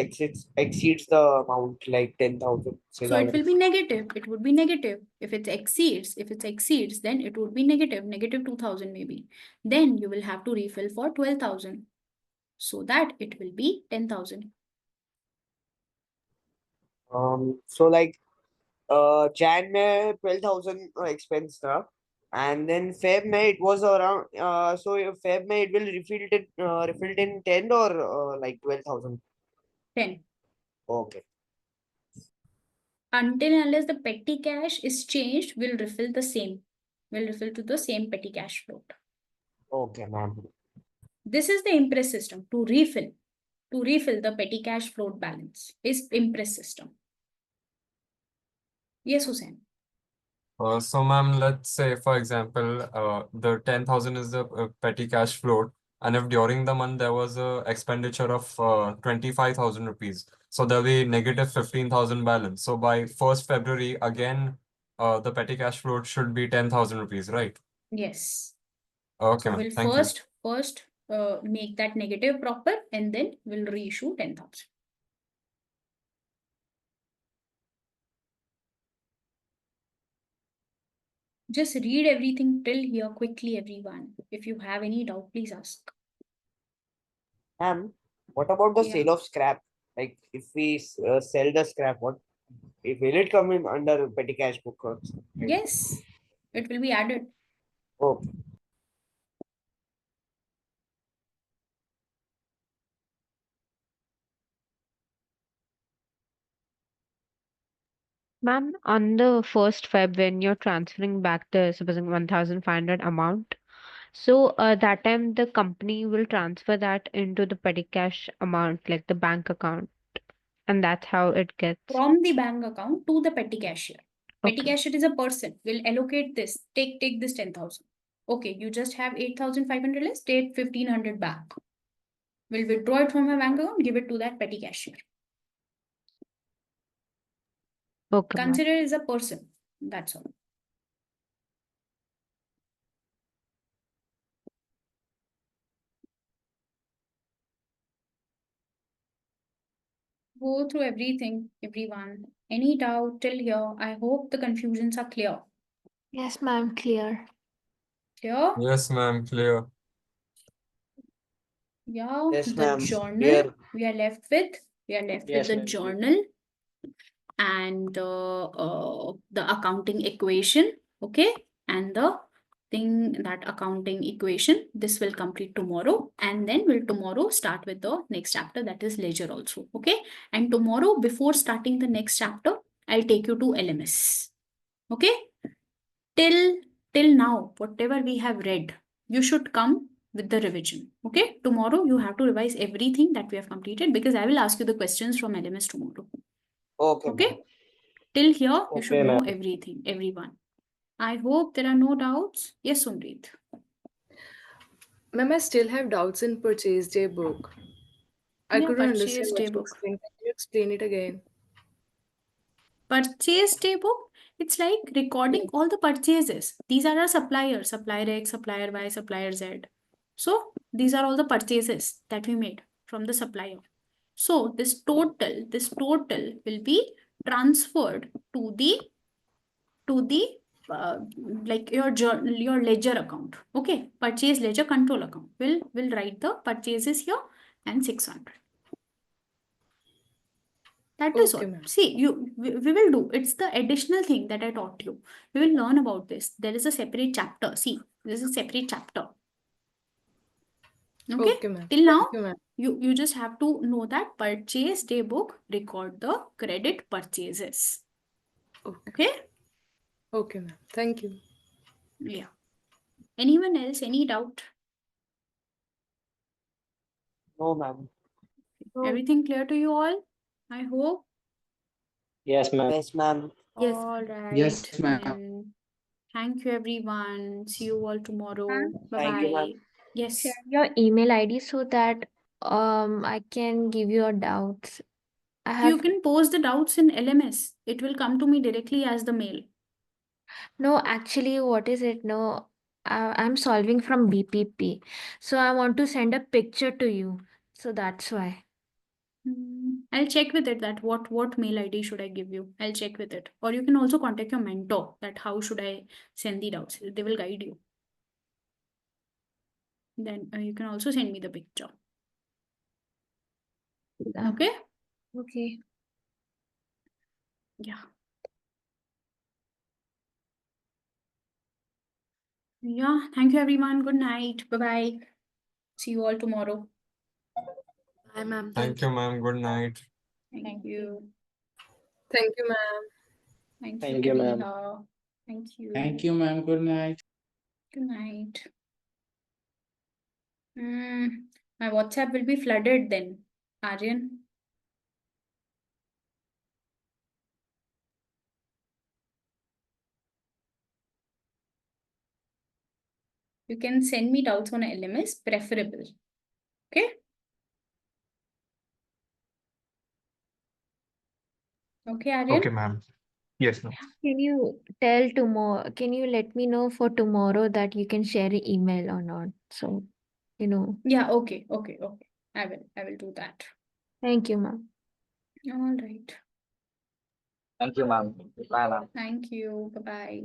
exceeds the amount like 10,000? So it will be negative. It would be negative. If it exceeds, then it would be negative, negative 2,000 maybe. Then you will have to refill for 12,000. So that it will be 10,000. So like Jan May 12,000 expense था, and then Feb May it was around so Feb May it will refilled in 10 or like 12,000. 10. Okay. Until and unless the petty cash is changed, we'll refill the same. We'll refill to the same petty cash float. Okay, ma'am. This is the impress system to refill the petty cash float balance is impress system. Yes, Hussein. So ma'am, let's say for example, the 10,000 is the petty cash float, and if during the month there was a expenditure of 25,000 rupees, so there'll be negative 15,000 balance. So by 1st February again, the petty cash float should be 10,000 rupees, right? Yes. Okay, So ma'am. we'll Thank you. first make that negative proper, and then we'll reissue 10,000. Just read everything till here quickly, everyone. If you have any doubt, please ask. Ma'am, what about the Yeah. sale of scrap? Like if we sell the scrap, what will it come in under petty cash book? Yes, it will be added. Okay. Ma'am, on the 1st Feb, when you're transferring back the supposing 1,500 amount, so that time the company will transfer that into the petty cash amount, like the bank account, and that's how it gets. From the bank account to the petty cashier. Petty Okay. cashier is a person. We'll allocate this. Take this 10,000. Okay, you just have 8,500 less. Take 1,500 back. We'll withdraw it from my bank account. Give it to that petty cashier. Okay, ma'am. Consider it as a person. That's all. Go through everything, everyone. Any doubt till here? I hope the confusions are clear. Yes, ma'am, clear. Clear? Yes, ma'am. Clear. Yeah, Yes, the ma'am. journal Clear. we are left with. We are left with Yes, the ma'am. journal and the accounting equation. Okay, and the thing that accounting equation. This will complete tomorrow, and then we'll tomorrow start with the next chapter, that is ledger also. Okay, and tomorrow before starting the next chapter, I'll take you to LMS. Okay, till now, whatever we have read, you should come with the revision. Okay, tomorrow you have to revise everything that we have completed because I will ask you the questions from LMS tomorrow. Okay. Okay, till here you should Okay, know ma'am. everything, everyone. I hope there are no doubts. Yes, Sumrit. Ma'am, I still have doubts in purchase day book. I Yeah, couldn't purchase understand day what you book. explained. Can you explain it again? Purchase day book, it's like recording all the purchases. These are our suppliers, supplier X, supplier Y, supplier Z. So these are all the purchases that we made from the supplier. So this total will be transferred to the like your ledger account. Okay, purchase ledger control account. We'll write the purchases here and 600. That is Okay, all. ma'am. See, we will do. It's the additional thing that I taught you. We will learn about this. There is a separate chapter. See, this is a separate chapter. Okay. Okay, ma'am. Till now, Thank you, ma'am. you just have to know that purchase day book record the credit purchases. Okay. Okay, ma'am. Thank you. Yeah. Anyone else? Any doubt? No, ma'am. Everything clear to you all? I hope. Yes, ma'am. Yes, ma'am. Yes. All right. Yes, ma'am. Then thank you, everyone. See you all tomorrow. Bye Thank you, ma'am. bye. Yes. Share your email ID so that I can give you a doubts. I You have can post the doubts in LMS. It will come to me directly as the mail. no, actually, what is it? No, I'm solving from BPP. So I want to send a picture to you. So that's why. I'll check with it that what mail ID should I give you. I'll check with it. Or you can also contact your mentor that how should I send the doubts. They will guide you. Then you can also send me the picture. Okay? Okay. Yeah. Yeah. Thank you, everyone. Good night. Bye bye. See you all tomorrow. Bye, ma'am. Thank you, ma'am. Good night. Thank you. Thank you, ma'am. Thank Thank you, ma'am. Priya. Thank you. Thank you, ma'am. Good night. Good night. My WhatsApp will be flooded then, Aryan. You can send me doubts on LMS, preferable. Okay? Okay, Aryan? Okay, ma'am. Yes, ma'am. Can you tell tomorrow? Can you let me know for tomorrow that you can share an email or not? So, you know. Yeah, okay. I will do that. Thank you, ma'am. All right. Thank you, ma'am. Bye, ma'am. Thank you. Bye-bye.